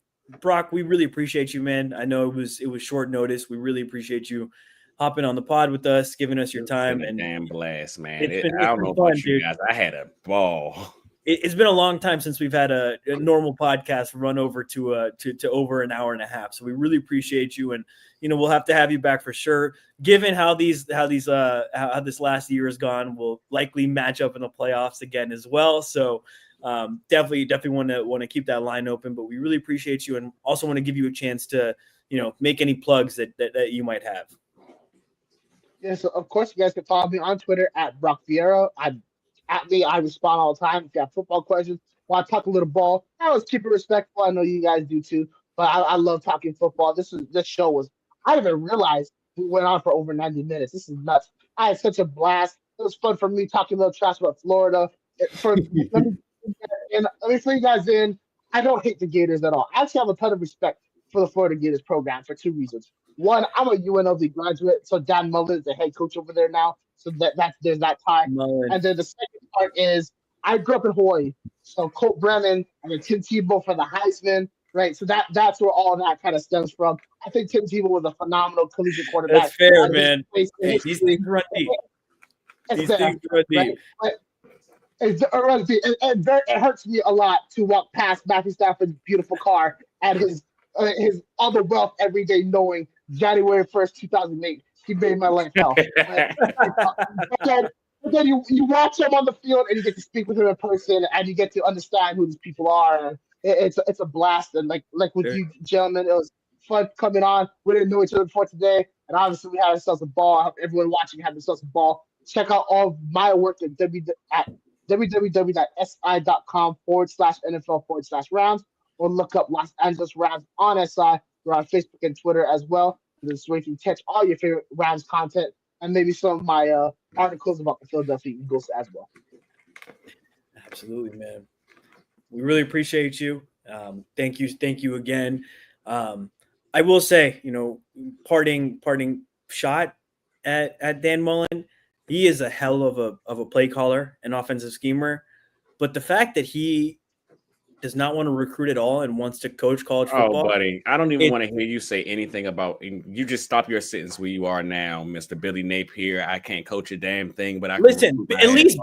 Brock, we really appreciate you, man. I know it was short notice. We really appreciate you hopping on the pod with us, giving us your time. It's been a damn blast, man. I don't know about you guys. I had a ball. It's been a long time since we've had a normal podcast run over to over an hour and a half. So we really appreciate you, and we'll have to have you back for sure. Given how this last year has gone, we'll likely match up in the playoffs again as well. So definitely want to keep that line open. But we really appreciate you, and also want to give you a chance to make any plugs that you might have. Yeah, so of course you guys can follow me on Twitter at Brock Vierra. I respond all the time. If you have football questions, want to talk a little ball, I always keep it respectful. I know you guys do too, but I love talking football. This show was, I didn't even realize we went on for over 90 minutes. This is nuts. I had such a blast. It was fun for me talking a little trash about Florida. Let me fill you guys in. I don't hate the Gators at all. I actually have a ton of respect for the Florida Gators program for two reasons. One, I'm a UNLV graduate, so Dan Mullen is the head coach over there now. So there's that tie. Mullen. And then the second part is I grew up in Hawaii. So Colt Brennan and then Tim Tebow for the Heisman, right? So that's where all that kind of stems from. I think Tim Tebow was a phenomenal collegiate quarterback. That's fair, man. These things run deep. It hurts me a lot to walk past Matthew Stafford's beautiful car and his all the wealth every day, knowing January 1st, 2008, he made my life hell. But then you watch him on the field and you get to speak with him in person and you get to understand who these people are. And it's a blast. And like with you gentlemen, it was fun coming on. We didn't know each other before today, and obviously we had ourselves a ball. I hope everyone watching had themselves a ball. Check out all of my work at www.si.com/NFL/rounds, or look up Los Angeles Rams on SI. We're on Facebook and Twitter as well. This way you can catch all your favorite Rams content and maybe some of my articles about the Philadelphia Eagles as well. Absolutely, man. We really appreciate you. Thank you again. I will say, parting shot at Dan Mullen. He is a hell of a play caller and offensive schemer, but the fact that he does not want to recruit at all and wants to coach college football. Oh, buddy, I don't even want to hear you say anything about. You just stop your sentence where you are now, Mr. Billy Napier. I can't coach a damn thing, but I listen. At least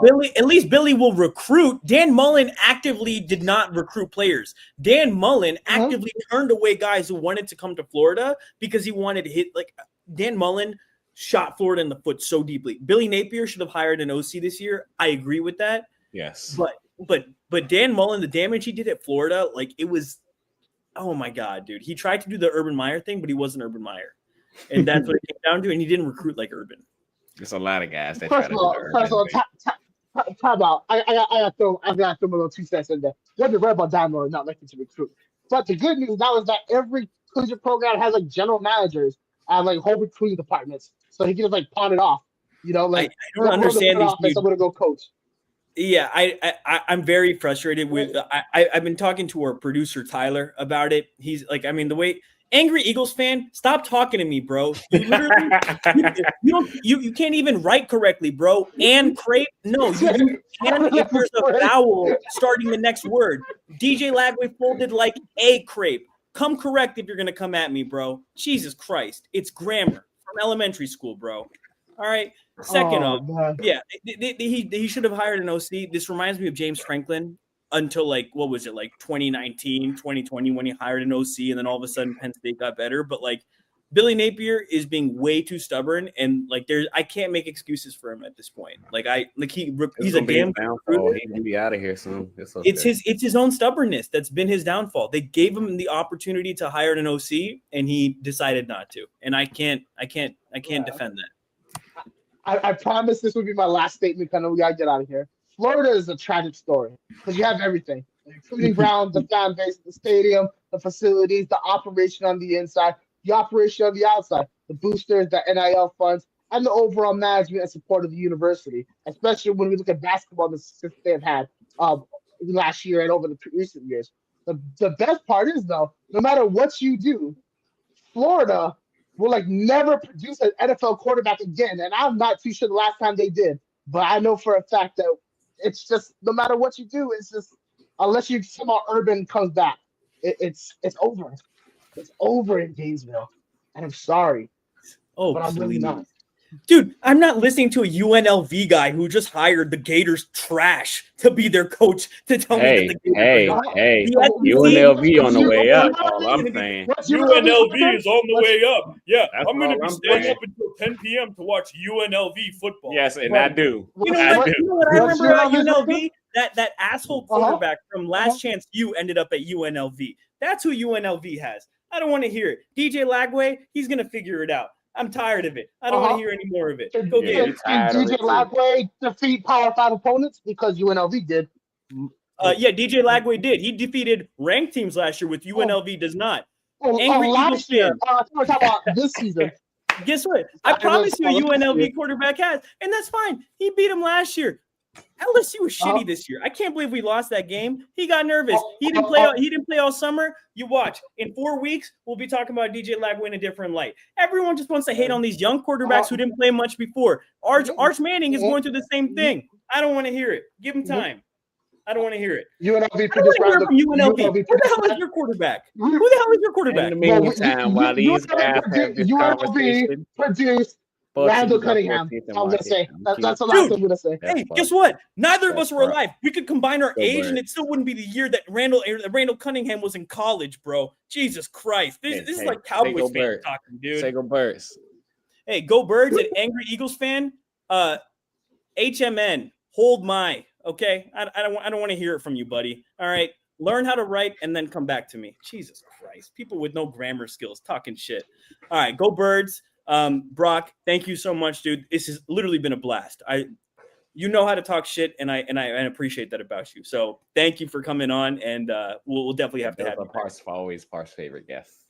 Billy will recruit. Dan Mullen actively did not recruit players. Dan Mullen actively turned away guys who wanted to come to Florida because he wanted to hit. Like Dan Mullen shot Florida in the foot so deeply. Billy Napier should have hired an OC this year. I agree with that. Yes, But Dan Mullen, the damage he did at Florida, like it was, oh my God, dude. He tried to do the Urban Meyer thing, but he wasn't Urban Meyer. And that's what it came down to. And he didn't recruit like Urban. There's a lot of guys that First of all, time out. I got to throw a little 2 cents in there. What you're right about Dan Mullen not liking to recruit. But the good news now is that every collegiate program has like general managers and like whole recruiting departments. So he can just like pawn it off. I don't understand these dudes. I'm going to go coach. Yeah, I'm very frustrated with. I've been talking to our producer Tyler about it. He's like, I mean, the way Angry Eagles fan, stop talking to me, bro. You literally you can't even write correctly, bro. And crepe, no, you use and if there's a vowel starting the next word. DJ Lagway folded like a crepe. Come correct if you're gonna come at me, bro. Jesus Christ, it's grammar from elementary school, bro. All right. Second off, man. yeah, he should have hired an OC. This reminds me of James Franklin until like what was it, like 2019, 2020 when he hired an OC, and then all of a sudden Penn State got better. But like Billy Napier is being way too stubborn, and like I can't make excuses for him at this point. Like he's a damn downfall. He can be out of here soon. It's his own stubbornness that's been his downfall. They gave him the opportunity to hire an OC, and he decided not to. And I can't defend that. I promise this will be my last statement. Kind of, we gotta get out of here. Florida is a tragic story because you have everything: the recruiting ground, the fan base, the stadium, the facilities, the operation on the inside, the operation on the outside, the boosters, the NIL funds, and the overall management and support of the university. Especially when we look at basketball, the success they've had last year and over the recent years. The best part is though, no matter what you do, Florida will like never produce an NFL quarterback again. And I'm not too sure the last time they did, but I know for a fact that it's just no matter what you do, it's just unless you somehow Urban comes back, it's over. It's over in Gainesville. And I'm sorry. Oh, but I'm really not. Dude, I'm not listening to a UNLV guy who just hired the Gators trash to be their coach to tell me that the Gators UNLV on the way up. All I'm saying. UNLV is on the way up. Yeah, I'm going to be staying up until 10 p.m. to watch UNLV football. Yes, and I do. You know what I remember about UNLV? That asshole quarterback from Last Chance U ended up at UNLV. That's who UNLV has. I don't want to hear it. DJ Lagway, he's going to figure it out. I'm tired of it. I don't want to hear any more of it. Go get it. Did DJ Lagway defeat Power 5 opponents? Because UNLV did. Yeah, DJ Lagway did. He defeated ranked teams last year, with UNLV does not. Last year. We're talking about this season. Guess what? I promise you a UNLV quarterback has, and that's fine. He beat him last year. LSU was shitty this year. I can't believe we lost that game. He got nervous. He didn't play all summer. You watch. In 4 weeks, we'll be talking about DJ Lagway in a different light. Everyone just wants to hate on these young quarterbacks who didn't play much before. Arch Manning is going through the same thing. I don't want to hear it. Give him time. I don't want to hear it. UNLV produced from UNLV. Who the hell is your quarterback? Who the hell is your quarterback? In the meantime, while these guys have this conversation, produced Randall Cunningham. I'm going to say. That's the last thing I'm going to say. Hey, guess what? Neither of us were alive. We could combine our age, and it still wouldn't be the year that Randall Cunningham was in college, bro. Jesus Christ. This is like Cowboys fans talking, dude. Say go Birds. Hey, go Birds. An Angry Eagles fan. HMN. Hold my. Okay? I don't want to hear it from you, buddy. All right? Learn how to write and then come back to me. Jesus Christ. People with no grammar skills talking shit. All right, go Birds. Brock, thank you so much, dude. This has literally been a blast. You know how to talk shit, and I appreciate that about you. So thank you for coming on, and we'll definitely have to have you. Par's favorite guest.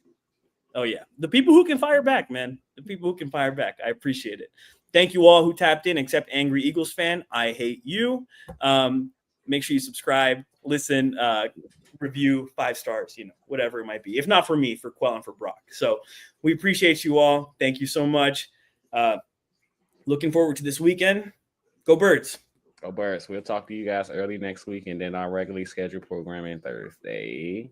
Oh yeah, the people who can fire back, man. The people who can fire back. I appreciate it. Thank you all who tapped in, except Angry Eagles fan. I hate you. Make sure you subscribe, listen, review, 5 stars, whatever it might be. If not for me, for Quell and for Brock. So we appreciate you all. Thank you so much. Looking forward to this weekend. Go Birds. Go Birds. We'll talk to you guys early next week, and then our regularly scheduled programming Thursday.